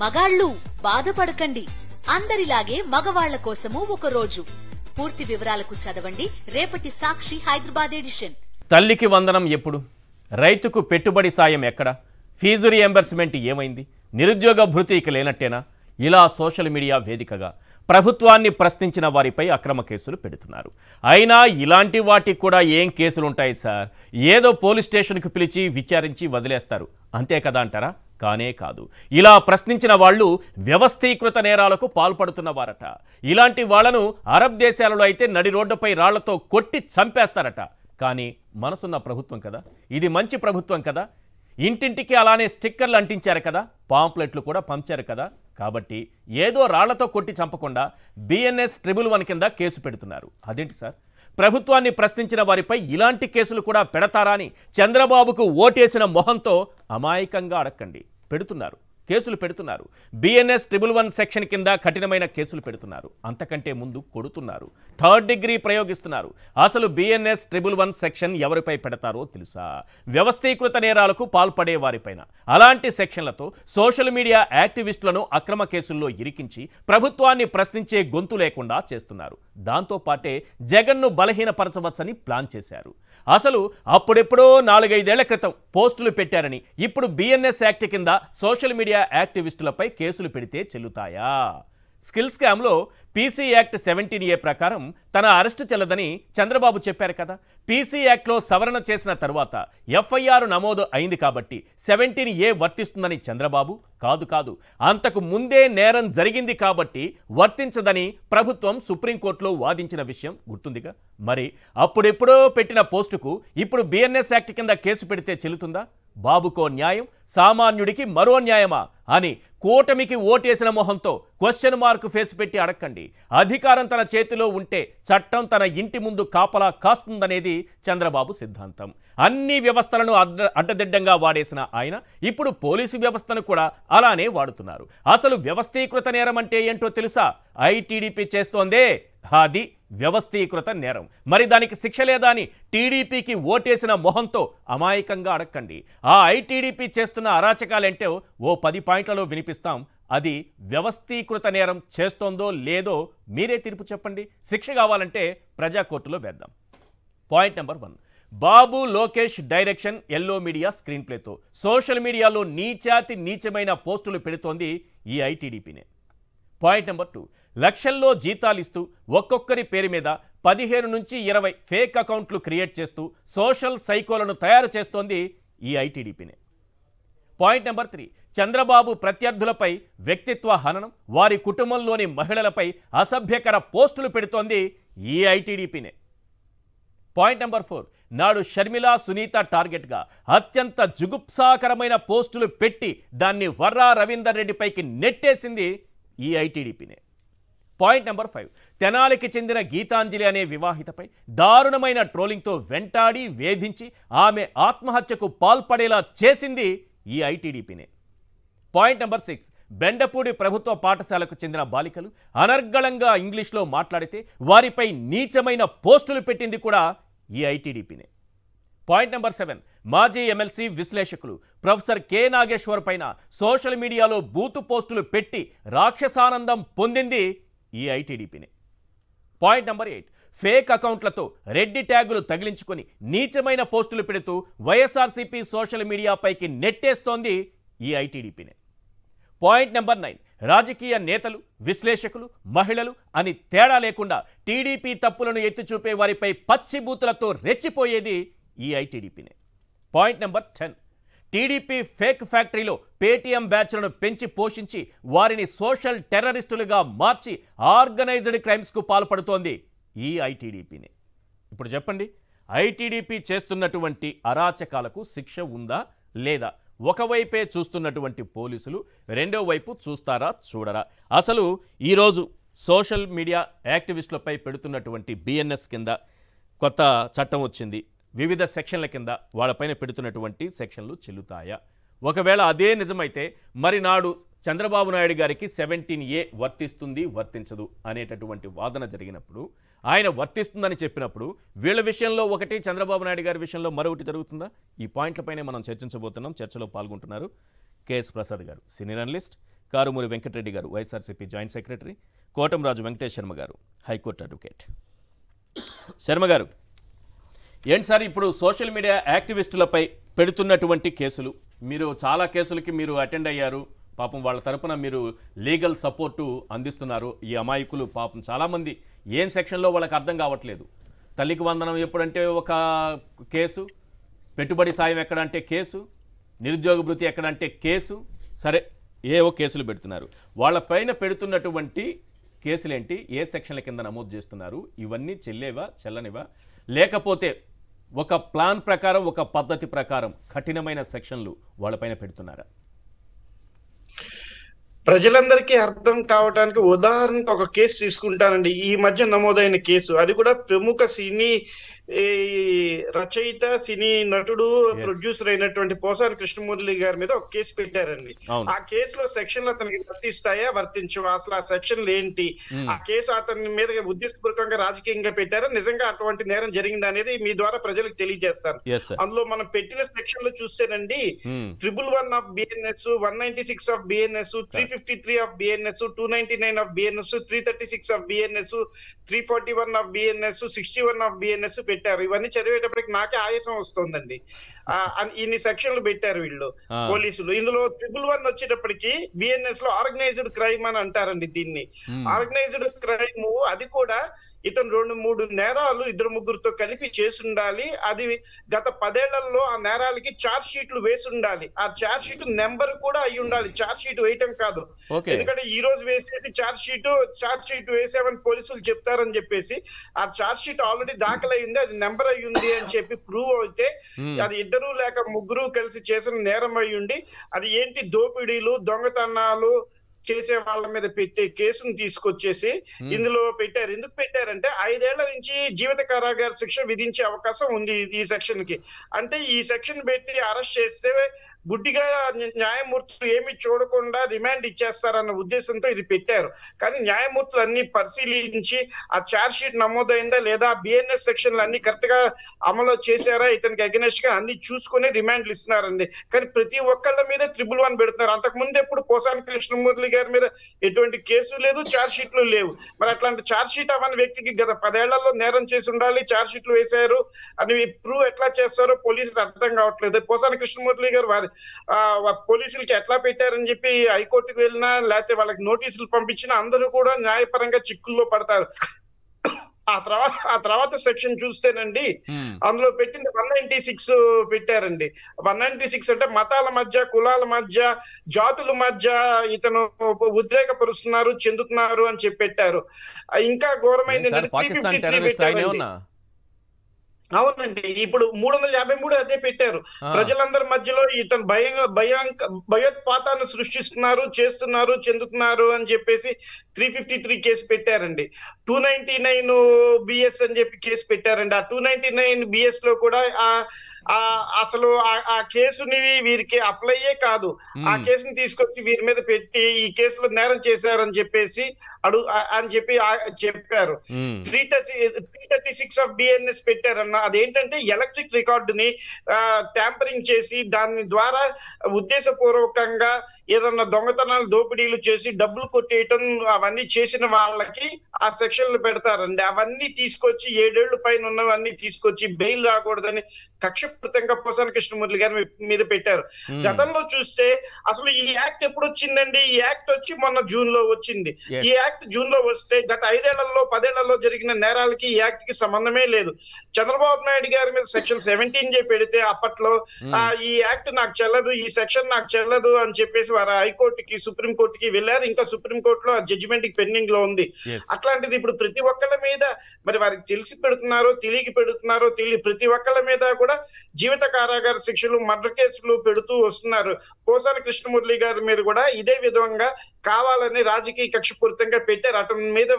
మగాళ్ళు బాధపడకండి, అందరిలాగే మగవాళ్ల కోసము ఒక రోజు. పూర్తి వివరాలకు చదవండి రేపటి సాక్షి హైదరాబాద్ ఎడిషన్. తల్లికి వందనం ఎప్పుడు? రైతుకు పెట్టుబడి సాయం ఎక్కడ? ఫీజు రీఎంబర్స్మెంట్ ఏమైంది? నిరుద్యోగ భృతి ఇక లేనట్టేనా? ఇలా సోషల్ మీడియా వేదికగా ప్రభుత్వాన్ని ప్రశ్నించిన వారిపై అక్రమ కేసులు పెడుతున్నారు. అయినా ఇలాంటి వాటికి కూడా ఏం కేసులుంటాయి సార్? ఏదో పోలీస్ స్టేషన్కు పిలిచి విచారించి వదిలేస్తారు, అంతే కదా అంటారా? కానే కాదు. ఇలా ప్రశ్నించిన వాళ్ళు వ్యవస్థీకృత నేరాలకు పాల్పడుతున్నవారట. ఇలాంటి వాళ్లను అరబ్ దేశాలలో అయితే నడి రోడ్డుపై రాళ్లతో కొట్టి చంపేస్తారట. కానీ మనసున్న ప్రభుత్వం కదా, ఇది మంచి ప్రభుత్వం కదా, ఇంటింటికి అలానే స్టిక్కర్లు అంటించారు కదా, పాంప్లెట్లు కూడా పంచారు కదా. కాబట్టి ఏదో రాళ్లతో కొట్టి చంపకుండా BNS 111 కింద కేసు పెడుతున్నారు. అదేంటి సార్? ప్రభుత్వాన్ని ప్రశ్నించిన వారిపై ఇలాంటి కేసులు కూడా పెడతారా అని చంద్రబాబుకు ఓటేసిన మొహంతో అమాయకంగా అడక్కండి, కేసులు పెడుతున్నారు. BNS 111 సెక్షన్ కింద కఠినమైన కేసులు పెడుతున్నారు. అంతకంటే ముందు కొడుతున్నారు, 3rd డిగ్రీ ప్రయోగిస్తున్నారు. అసలు BNS 111 సెక్షన్ ఎవరిపై పెడతారో తెలుసా? వ్యవస్థీకృత నేరాలకు పాల్పడే వారిపైన. అలాంటి సెక్షన్లతో సోషల్ మీడియా యాక్టివిస్టులను అక్రమ కేసుల్లో ఇరికించి ప్రభుత్వాన్ని ప్రశ్నించే గొంతు లేకుండా చేస్తున్నారు. దాంతోపాటే జగన్ను బలహీనపరచవచ్చని ప్లాన్ చేశారు. అసలు అప్పుడెప్పుడో 4-5 ఏళ్ల క్రితం పోస్టులు పెట్టారని ఇప్పుడు BNS యాక్ట్ కింద సోషల్ మీడియా యాక్టివిస్టులపై కేసులు పెడితే చెల్లుతాయా? స్కిల్ స్కామ్లో PC యాక్ట్ 17A ప్రకారం తన అరెస్టు చెల్లదని చంద్రబాబు చెప్పారు కదా. PC యాక్ట్లో సవరణ చేసిన తర్వాత FIR నమోదు అయింది కాబట్టి 17A వర్తిస్తుందని చంద్రబాబు కాదు, అంతకు ముందే నేరం జరిగింది కాబట్టి వర్తించదని ప్రభుత్వం సుప్రీంకోర్టులో వాదించిన విషయం గుర్తుందిగా. మరి అప్పుడెప్పుడో పెట్టిన పోస్టుకు ఇప్పుడు BNS యాక్ట్ కింద కేసు పెడితే చెల్లుతుందా? బాబుకో న్యాయం, సామాన్యుడికి మరో న్యాయమా అని కూటమికి ఓటేసిన మొహంతో క్వశ్చన్ మార్క్ ఫేస్ పెట్టి అడక్కండి. అధికారం తన చేతిలో ఉంటే చట్టం తన ఇంటి ముందు కాపలా కాస్తుందనేది చంద్రబాబు సిద్ధాంతం. అన్ని వ్యవస్థలను అడ్డదిడ్డంగా వాడేసిన ఆయన ఇప్పుడు పోలీసు వ్యవస్థను కూడా అలానే వాడుతున్నారు. అసలు వ్యవస్థీకృత నేరం అంటే ఏంటో తెలుసా? ITDP చేస్తోందే అది వ్యవస్థీకృత నేరం. మరి దానికి శిక్ష లేదా అని టీడీపీకి ఓటేసిన మొహంతో అమాయకంగా అడక్కండి. ఆ ITDP చేస్తున్న అరాచకాలేంటో ఓ 10 పాయింట్లలో వినిపిస్తాం. అది వ్యవస్థీకృత నేరం చేస్తోందో లేదో మీరే తీర్పు చెప్పండి. శిక్ష కావాలంటే ప్రజాకోర్టులో వేద్దాం. Point number 1, Babu Lokesh direction yellow media screen ప్లేతో సోషల్ మీడియాలో నీచమైన పోస్టులు పెడుతోంది ఈ ITDPనే. పాయింట్ నెంబర్ 2, లక్షల్లో జీతాలిస్తూ ఒక్కొక్కరి పేరు మీద 15 నుంచి 20 ఫేక్ అకౌంట్లు క్రియేట్ చేస్తూ సోషల్ సైకోలను తయారు చేస్తోంది ఈ ITDPనే. పాయింట్ నెంబర్ 3, చంద్రబాబు ప్రత్యర్థులపై వ్యక్తిత్వ హననం, వారి కుటుంబంలోని మహిళలపై అసభ్యకర పోస్టులు పెడుతోంది ఈ ITDPనే. పాయింట్ నెంబర్ 4, నాడు షర్మిల, సునీత టార్గెట్గా అత్యంత జుగుప్సాకరమైన పోస్టులు పెట్టి దాన్ని వర్రా రవీందర్ రెడ్డిపైకి నెట్టేసింది ఈ ITDPనే. పాయింట్ నెంబర్ 5, తెనాలికి చెందిన గీతాంజలి అనే వివాహితపై దారుణమైన ట్రోలింగ్తో వెంటాడి వేధించి ఆమె ఆత్మహత్యకు పాల్పడేలా చేసింది ఈ ITDPనే. పాయింట్ నెంబర్ 6, బెండపూడి ప్రభుత్వ పాఠశాలకు చెందిన బాలికలు అనర్గళంగా ఇంగ్లీష్లో మాట్లాడితే వారిపై నీచమైన పోస్టులు పెట్టింది కూడా ఈ ITDPనే. పాయింట్ నెంబర్ 7, మాజీ MLC విశ్లేషకులు ప్రొఫెసర్ K నాగేశ్వర్ పైన సోషల్ మీడియాలో బూతు పోస్టులు పెట్టి రాక్షసానందం పొందింది ఈ ITDPనే. పాయింట్ నెంబర్ 8, ఫేక్ అకౌంట్లతో రెడ్డి ట్యాగులు తగిలించుకొని నీచమైన పోస్టులు పెడుతూ వైఎస్ఆర్సీపీ సోషల్ మీడియాపైకి నెట్టేస్తోంది ఈ ITDPనే. పాయింట్ నెంబర్ 9, రాజకీయ నేతలు, విశ్లేషకులు, మహిళలు అని తేడా లేకుండా టీడీపీ తప్పులను ఎత్తిచూపే వారిపై పచ్చి బూతులతో రెచ్చిపోయేది ఈ ITDPనే. పాయింట్ నెంబర్ 10, టీడీపీ ఫేక్ ఫ్యాక్టరీలో పేటీఎం బ్యాచ్లను పెంచి పోషించి వారిని సోషల్ టెర్రరిస్టులుగా మార్చి ఆర్గనైజ్డ్ క్రైమ్స్కు పాల్పడుతోంది ఈ ITDPనే. ఇప్పుడు చెప్పండి, ITDP చేస్తున్నటువంటి అరాచకాలకు శిక్ష ఉందా లేదా? ఒకవైపే చూస్తున్నటువంటి పోలీసులు రెండో వైపు చూస్తారా చూడరా? అసలు ఈరోజు సోషల్ మీడియా యాక్టివిస్టులపై పెడుతున్నటువంటి BNS కింద కొత్త చట్టం వచ్చింది. వివిధ సెక్షన్ల కింద వాళ్ళపైన పెడుతున్నటువంటి సెక్షన్లు చెల్లుతాయా? ఒకవేళ అదే నిజమైతే మరి నాడు చంద్రబాబు నాయుడు గారికి 17A వర్తిస్తుంది, వర్తించదు అనేటటువంటి వాదన జరిగినప్పుడు, ఆయన వర్తిస్తుందని చెప్పినప్పుడు వీళ్ళ విషయంలో ఒకటి, చంద్రబాబు నాయుడు గారి విషయంలో మరొకటి జరుగుతుందా? ఈ పాయింట్లపైనే మనం చర్చించబోతున్నాం. చర్చలో పాల్గొంటున్నారు KS ప్రసాద్ గారు, సీనియర్ అనలిస్ట్, కారుమూరి వెంకటరెడ్డి గారు వైఎస్ఆర్సీపీ జాయింట్ సెక్రటరీ, కోటంరాజు వెంకటేష్ శర్మ గారు హైకోర్టు అడ్వకేట్. శర్మ గారు, ఏంటి సార్ ఇప్పుడు సోషల్ మీడియా యాక్టివిస్టులపై పెడుతున్నటువంటి కేసులు, మీరు చాలా కేసులకి మీరు అటెండ్ అయ్యారు, పాపం వాళ్ళ తరపున మీరు లీగల్ సపోర్టు అందిస్తున్నారు. ఈ అమాయకులు పాపం చాలామంది ఏం సెక్షన్లో వాళ్ళకి అర్థం కావట్లేదు. తల్లికి వందనం ఎప్పుడంటే ఒక కేసు, పెట్టుబడి సాయం ఎక్కడంటే కేసు, నిరుద్యోగ భృతి ఎక్కడంటే కేసు, సరే ఏవో కేసులు పెడుతున్నారు. వాళ్ళపైన పెడుతున్నటువంటి కేసులేంటి, ఏ సెక్షన్ల కింద నమోదు చేస్తున్నారు, ఇవన్నీ చెల్లేవా చెల్లనివా, లేకపోతే ఒక ప్లాన్ ప్రకారం ఒక పద్ధతి ప్రకారం కఠినమైన సెక్షన్లు వాళ్ళపైన పెడుతున్నారా? ప్రజలందరికీ అర్థం కావడానికి ఉదాహరణకు ఒక కేసు తీసుకుంటానండి. ఈ మధ్య నమోదైన కేసు, అది కూడా ప్రముఖ సినీ రచయిత, సినీ నటుడు, ప్రొడ్యూసర్ అయినటువంటి పోసాని కృష్ణమురళి గారి మీద ఒక కేసు పెట్టారండి. ఆ కేసులో సెక్షన్లు అతనికి వర్తిస్తాయా వర్తించవా, అసలు ఆ సెక్షన్లు ఏంటి, ఆ కేసు అతని మీద ఉద్దేశపూర్వకంగా రాజకీయంగా పెట్టారా, నిజంగా అటువంటి నేరం జరిగింది అనేది మీ ద్వారా ప్రజలకు తెలియజేస్తారు. అందులో మనం పెట్టిన సెక్షన్లు చూస్తేనండి 111 of BNS, 196 of BNS, 353 of BNS, 299 of BNS, 336 of BNS, 341 of BNS, 61 of BNS పెట్టారు. ఇవన్నీ చదివేటప్పటికి నాకే ఆయాసం వస్తుందండి. ఇన్ని సెక్షన్లు పెట్టారు వీళ్ళు పోలీసులు. ఇందులో 111 వచ్చేటప్పటికి బిఎన్ఎస్ లో ఆర్గనైజ్డ్ క్రైమ్ అని అంటారండి దీన్ని. ఆర్గనైజ్డ్ క్రైమ్ అది కూడా ఇతను 2-3 నేరాలు 2-3తో కలిపి చేసి ఉండాలి. అది గత 10 ఏళ్లలో ఆ నేరాలకి చార్జ్ షీట్లు వేసి ఉండాలి. ఆ చార్జ్ షీట్ నెంబర్ కూడా అయి ఉండాలి, చార్జ్ షీట్ వేయటం కాదు. ఎందుకంటే ఈ రోజు వేసేసి చార్జ్ షీట్ వేసామని పోలీసులు చెప్తారని చెప్పేసి ఆ చార్జ్ షీట్ ఆల్రెడీ దాఖలయ్యింది, అది నెంబర్ అయ్యింది అని చెప్పి ప్రూవ్ అయితే అది 2 లేక 3 కలిసి చేసిన నేరం అయ్యుండి అది ఏంటి దోపిడీలు, దొంగతనాలు చేసే వాళ్ళ మీద పెట్టే కేసును తీసుకొచ్చేసి ఇందులో పెట్టారు. ఎందుకు పెట్టారంటే 5 ఏళ్ల నుంచి జీవిత కారాగార శిక్ష విధించే అవకాశం ఉంది ఈ సెక్షన్ కి. అంటే ఈ సెక్షన్ పెట్టి అరెస్ట్ చేస్తే గుడ్డిగా న్యాయమూర్తులు ఏమి చూడకుండా రిమాండ్ ఇచ్చేస్తారన్న ఉద్దేశంతో ఇది పెట్టారు. కానీ న్యాయమూర్తులు అన్ని పరిశీలించి ఆ ఛార్జ్ షీట్ నమోదైందా లేదా, బిఎన్ఎస్ సెక్షన్లు అన్ని కరెక్ట్ గా అమలు చేశారా, ఇతనికి అగెనెస్ట్ గా అన్ని చూసుకుని రిమాండ్లు ఇస్తున్నారండి. కానీ ప్రతి ఒక్కళ్ళ మీద 111 పెడుతున్నారు. అంతకు ముందు ఎప్పుడు పోసాని కృష్ణమురళి గారి మీద ఎటువంటి కేసు లేదు, ఛార్జ్ షీట్లు లేవు. మరి అట్లాంటి ఛార్జ్ షీట్ అవన్నీ వ్యక్తికి గత 10 ఏళ్లలో నేరం చేసి ఉండాలి, ఛార్జ్ షీట్లు వేశారు అని ప్రూవ్ ఎట్లా చేస్తారో పోలీసులు అర్థం కావట్లేదు. పోసాని కృష్ణమురళి గారు వారి పోలీసులకి ఎట్లా పెట్టారని చెప్పి హైకోర్టుకు వెళ్ళినా లేకపోతే వాళ్ళకి నోటీసులు పంపించినా అందరూ కూడా న్యాయపరంగా చిక్కుల్లో పడతారు. ఆ తర్వాత సెక్షన్ చూస్తేనండి అందులో పెట్టింది 196 పెట్టారండి. 196 అంటే మతాల మధ్య, కులాల మధ్య, జాతుల మధ్య ఇతను ఉద్రేకపరుస్తున్నారు, చెందుతున్నారు అని చెప్పి పెట్టారు. ఇంకా ఘోరమైంది ఏంటంటే 353 పెట్టారండి. అవునండి, ఇప్పుడు 353 అదే పెట్టారు. ప్రజలందరి మధ్యలో ఇతను భయోత్పాతాన్ని సృష్టిస్తున్నారు, చేస్తున్నారు, చెందుతున్నారు అని చెప్పేసి 353 కేసు పెట్టారండి. 299 బిఎస్ అని చెప్పి కేసు పెట్టారండి. ఆ 299 బిఎస్ లో కూడా అసలు ఆ కేసుని వీరికి అప్లైయే కాదు, ఆ కేసుని తీసుకొచ్చి వీరి మీద పెట్టి ఈ కేసులో నేరం చేశారని చెప్పేసి చెప్పారు. 336 ఆఫ్ బిఎన్ఎస్ పెట్టారన్న. అదేంటంటే ఎలక్ట్రిక్ రికార్డుని ట్యాంపరింగ్ చేసి దాని ద్వారా ఉద్దేశపూర్వకంగా ఏదన్నా దొంగతనాలు, దోపిడీలు చేసి డబ్బులు కొట్టేయటం అవన్నీ చేసిన వాళ్ళకి ఆ సెక్షన్లు పెడతారండి. అవన్నీ తీసుకొచ్చి 7 ఏళ్ల పైన ఉన్నవన్నీ తీసుకొచ్చి బెయిల్ రాకూడదని కక్షపూరితంగా పోసాని కృష్ణమురళి గారి మీద పెట్టారు. గతంలో చూస్తే అసలు ఈ యాక్ట్ ఎప్పుడు వచ్చిందండి? ఈ యాక్ట్ వచ్చి మొన్న జూన్ లో వచ్చింది. ఈ యాక్ట్ జూన్ లో వస్తే గత 5 ఏళ్లలో 10 ఏళ్లలో జరిగిన నేరాలకి ఈ యాక్ట్ కి సంబంధమే లేదు. చంద్రబాబు నాయుడు గారి మీద సెక్షన్ 17 పెడితే అప్పట్లో ఈ యాక్ట్ నాకు చెల్లదు, ఈ సెక్షన్ నాకు చెల్లదు అని చెప్పేసి వారు హైకోర్టుకి, సుప్రీంకోర్టుకి వెళ్ళారు. ఇంకా సుప్రీంకోర్టులో ఆ జడ్జిమెంట్ పెండింగ్ లో ఉంది. అట్లాంటిది ఇప్పుడు ప్రతి ఒక్కళ్ళ మీద మరి వారికి తెలిసి పెడుతున్నారో తెలియక పెడుతున్నారో ప్రతి ఒక్కళ్ళ మీద కూడా జీవిత కారాగార శిక్షలు, మర్డర్ కేసులు పెడుతూ వస్తున్నారు. పోసాని కృష్ణమురళి గారి మీద కూడా ఇదే విధంగా కావాలని రాజకీయ కక్షపూరితంగా పెట్టారు. అతని మీద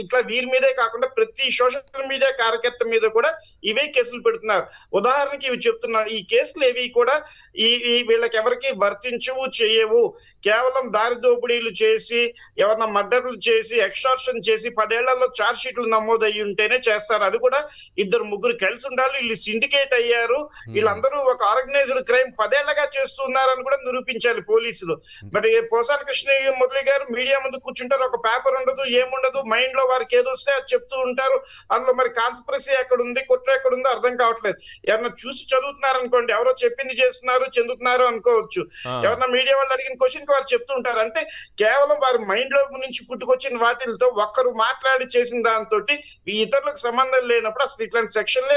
ఇట్లా వీరి మీదే కాకుండా ప్రతి సోషల్ మీడియా కార్యకర్త మీద కూడా ఈ ఇవే కేసులు పెడుతున్నారు. ఉదాహరణకి ఇవి చెప్తున్నారు, ఈ కేసులు ఏవి కూడా వీళ్ళకి ఎవరికి వర్తించవు, చేయవు. కేవలం దారి దోపిడీలు చేసి, ఎవరన్నా మర్డర్లు చేసి, ఎక్స్టార్షన్ చేసి 10 ఏళ్లలో ఛార్జ్ షీట్లు నమోదయ్యి ఉంటేనే చేస్తారు. అది కూడా 2-3 కలిసి ఉండాలి. వీళ్ళు సిండికేట్ అయ్యారు, వీళ్ళందరూ ఒక ఆర్గనైజ్డ్ క్రైమ్ 10 ఏళ్లగా చేస్తున్నారని కూడా నిరూపించాలి పోలీసులు. మరి పోసాని కృష్ణమురళి గారు మీడియా ముందు కూర్చుంటారు, ఒక పేపర్ ఉండదు, ఏముండదు, మైండ్ లో వారికి ఏదొస్తే అది చెప్తూ ఉంటారు. అందులో మరి కాన్స్పిరసీ ఎక్కడుంది, కుట్ర ఎక్కడుందో అర్థం కావట్లేదు. ఎవరన్నా చూసి చదువుతున్నారు అనుకోండి, ఎవరో చెప్పింది చేస్తున్నారు, చెందుతున్నారు అనుకోవచ్చు. ఎవరన్నా మీడియా వాళ్ళు అడిగిన క్వశ్చన్ కి వారు చెప్తూ ఉంటారు. అంటే కేవలం వారి మైండ్ లో నుంచి పుట్టుకొచ్చిన వాటితో ఒక్కరు మాట్లాడి చేసిన దాంతో ఇతరులకు సంబంధం లేనప్పుడు అసలు ఇట్లాంటి సెక్షన్లే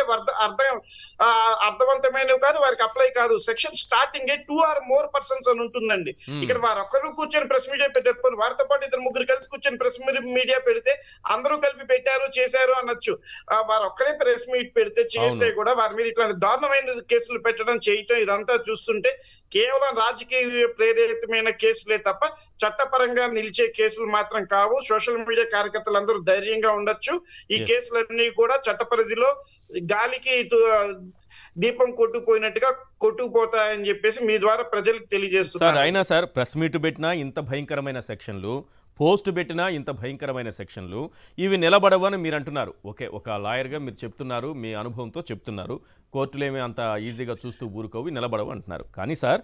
అర్థవంతమైనవి కాదు, వారికి అప్లై కాదు. Section starting 2 or more persons అని ఉంటుందండి. ఇక్కడ వారు ఒక్కరు కూర్చొని ప్రెస్ మీడియా పెట్టారు, వారితో పాటు 2-3 కలిసి కూర్చొని ప్రెస్ మీడియా పెడితే అందరూ కలిపి పెట్టారు, చేశారు అనొచ్చు. వారు ఒక్కరే ప్రెస్ మీట్ పెడితే చేస్తే కూడా వారి మీద ఇట్లాంటి దారుణమైన కేసులు పెట్టడం, చేయటం ఇదంతా చూస్తుంటే కేవలం రాజకీయ ప్రేరితమైన కేసులే తప్ప చట్టపరంగా నిలిచే కేసులు మాత్రం కావు. సోషల్ మీడియా కార్యకర్తలందరూ ధైర్యంగా ఉండొచ్చు. ఈ కేసులన్నీ కూడా చట్ట పరిధిలో గాలికి దీపం కొట్టుకుపోయినట్టుగా కొట్టుకుపోతాయని చెప్పేసి మీ ద్వారా ప్రజలకు తెలియజేస్తున్నారు. అయినా సార్ ప్రెస్ మీట్ పెట్టినా ఇంత భయంకరమైన సెక్షన్లు, పోస్ట్ పెట్టినా ఇంత భయంకరమైన సెక్షన్లు, ఇవి నిలబడవని మీరు అంటున్నారు. ఓకే, ఒక లాయర్గా మీరు చెప్తున్నారు, మీ అనుభవంతో చెప్తున్నారు, కోర్టులేమీ అంత ఈజీగా చూస్తూ ఊరుకోవి, నిలబడవు అంటున్నారు. కానీ సార్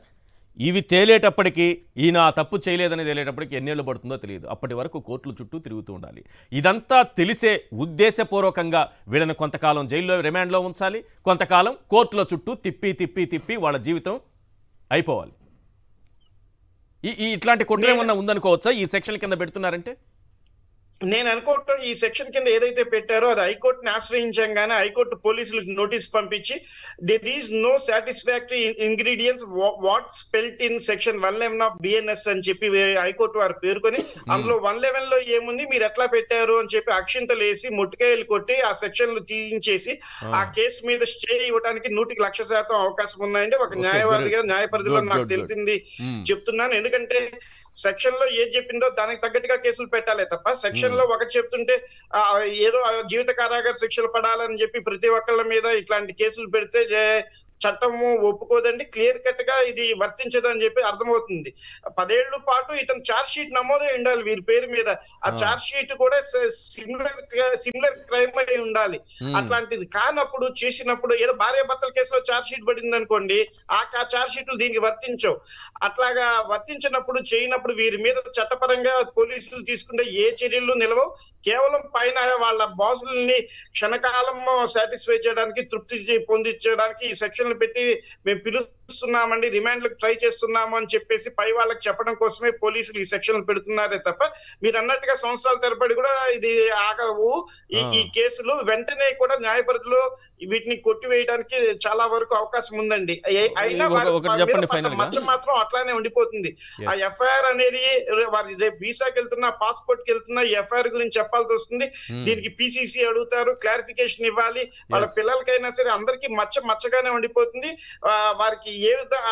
ఇవి తేలేటప్పటికీ, ఈయన తప్పు చేయలేదని తేలేటప్పటికి ఎన్నేళ్ళు పడుతుందో తెలియదు. అప్పటి వరకు కోర్టుల చుట్టూ తిరుగుతూ ఉండాలి. ఇదంతా తెలిసే ఉద్దేశపూర్వకంగా వీళ్ళని కొంతకాలం జైల్లో రిమాండ్లో ఉంచాలి, కొంతకాలం కోర్టుల చుట్టూ తిప్పి వాళ్ళ జీవితం అయిపోవాలి. ఇట్లాంటి కుట్ర ఏమన్నా ఉందనుకోవచ్చా ఈ సెక్షన్ కింద పెడుతున్నారంటే? నేను అనుకోవటం ఈ సెక్షన్ కింద ఏదైతే పెట్టారో అది హైకోర్టుని ఆశ్రయించగానే హైకోర్టు పోలీసులకు నోటీస్ పంపించి there is no satisfactory ingredients what spelt in section 111 of BNS అని చెప్పి హైకోర్టు వారు పేర్కొని, అందులో 111 లో ఏముంది, మీరు ఎట్లా పెట్టారు అని చెప్పి అక్షింతలు వేసి ముట్టుకాయలు కొట్టి ఆ సెక్షన్లు తీయించేసి ఆ కేసు మీద స్టే ఇవ్వడానికి 100% అవకాశం ఉన్నాయండి. ఒక న్యాయవాదిగా న్యాయ పరిధిలో నాకు తెలిసింది చెప్తున్నాను. ఎందుకంటే సెక్షన్ లో ఏది చెప్పిందో దానికి తగ్గట్టుగా కేసులు పెట్టాలి తప్ప సెక్షన్ లో ఒకటి చెప్తుంటే ఏదో జీవిత కారాగార శిక్షలు పడాలని చెప్పి ప్రతి ఒక్కళ్ళ మీద ఇట్లాంటి కేసులు పెడితే చట్టము ఒప్పుకోదండి. క్లియర్ కట్ గా ఇది వర్తించదు అని చెప్పి అర్థమవుతుంది. 10 ఏళ్ల పాటు ఇతను ఛార్జ్ షీట్ నమోదే ఉండాలి వీరి పేరు మీద. ఆ ఛార్జ్ షీట్ కూడా సిమిలర్ క్రైమ్ అయి ఉండాలి. అట్లాంటిది కానప్పుడు చేసినప్పుడు ఏదో భార్యాభర్తల కేసులో ఛార్జ్ షీట్ పడింది అనుకోండి, ఆ ఛార్జ్ షీట్లు దీనికి వర్తించవు. అట్లాగా వర్తించినప్పుడు చేయనప్పుడు వీరి మీద చట్టపరంగా పోలీసులు తీసుకునే ఏ చర్యలు నిలవవు. కేవలం పైన వాళ్ళ బాసుల్ని క్షణకాలం సాటిస్ఫై చేయడానికి, తృప్తి పొందించడానికి ఈ సెక్షన్ పెట్టి మేము పిలుస్తున్నామండి, రిమాండ్లకు ట్రై చేస్తున్నాము అని చెప్పేసి పై వాళ్ళకి చెప్పడం కోసమే పోలీసులు ఈ సెక్షన్లు పెడుతున్నారే తప్ప మీరు అన్నట్టుగా సంవత్సరాల తరబడి కూడా ఇది ఆగవు. ఈ కేసులు వెంటనే కూడా న్యాయ పరిధిలో వీటిని కొట్టివేయడానికి చాలా వరకు అవకాశం ఉందండి. అయినా మచ్చ మాత్రం అట్లానే ఉండిపోతుంది. ఆ ఎఫ్ఐఆర్ అనేది వారి రేపు వీసాకి వెళ్తున్నా, పాస్పోర్ట్ కి వెళ్తున్నా ఈ ఎఫ్ఐఆర్ గురించి చెప్పాల్సి వస్తుంది. దీనికి పిసిసి అడుగుతారు, క్లారిఫికేషన్ ఇవ్వాలి. వాళ్ళ పిల్లలకైనా సరే అందరికీ మచ్చగానే ఉండిపోతుంది. వారికి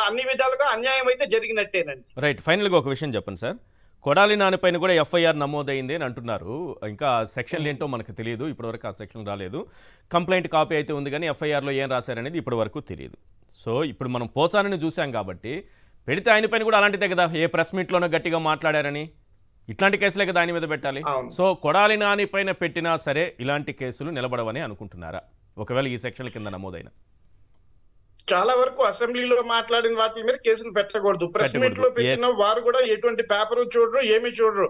అన్ని విధాలుగా అన్యాయం అయితే జరిగినట్టేనండి. రైట్, ఫైనల్ గా ఒక విషయం చెప్పండి సార్. కొడాలి నాని పైన కూడా ఎఫ్ఐఆర్ నమోదైంది అని అంటున్నారు. ఇంకా సెక్షన్లు ఏంటో మనకు తెలియదు, ఇప్పటివరకు ఆ సెక్షన్ రాలేదు. కంప్లైంట్ కాపీ అయితే ఉంది కానీ ఎఫ్ఐఆర్లో ఏం రాశారనేది ఇప్పటివరకు తెలియదు. సో ఇప్పుడు మనం పోసానని చూసాం కాబట్టి పెడితే ఆయన పైన కూడా అలాంటిదే కదా, ఏ ప్రెస్ మీట్లోనో గట్టిగా మాట్లాడారని ఇట్లాంటి కేసులే కదా ఆయన మీద పెట్టాలి. సో కొడాలి నాని పైన పెట్టినా సరే ఇలాంటి కేసులు నిలబడవని అనుకుంటున్నారా ఒకవేళ ఈ సెక్షన్ల కింద నమోదైన? చాలా వరకు అసెంబ్లీలో మాట్లాడిన వాటి మీద కేసులు పెట్టకూడదు. ప్రెస్ మీట్ లో పెట్టిన వారు కూడా ఎటువంటి పేపర్ చూడరు, ఏమి చూడరు.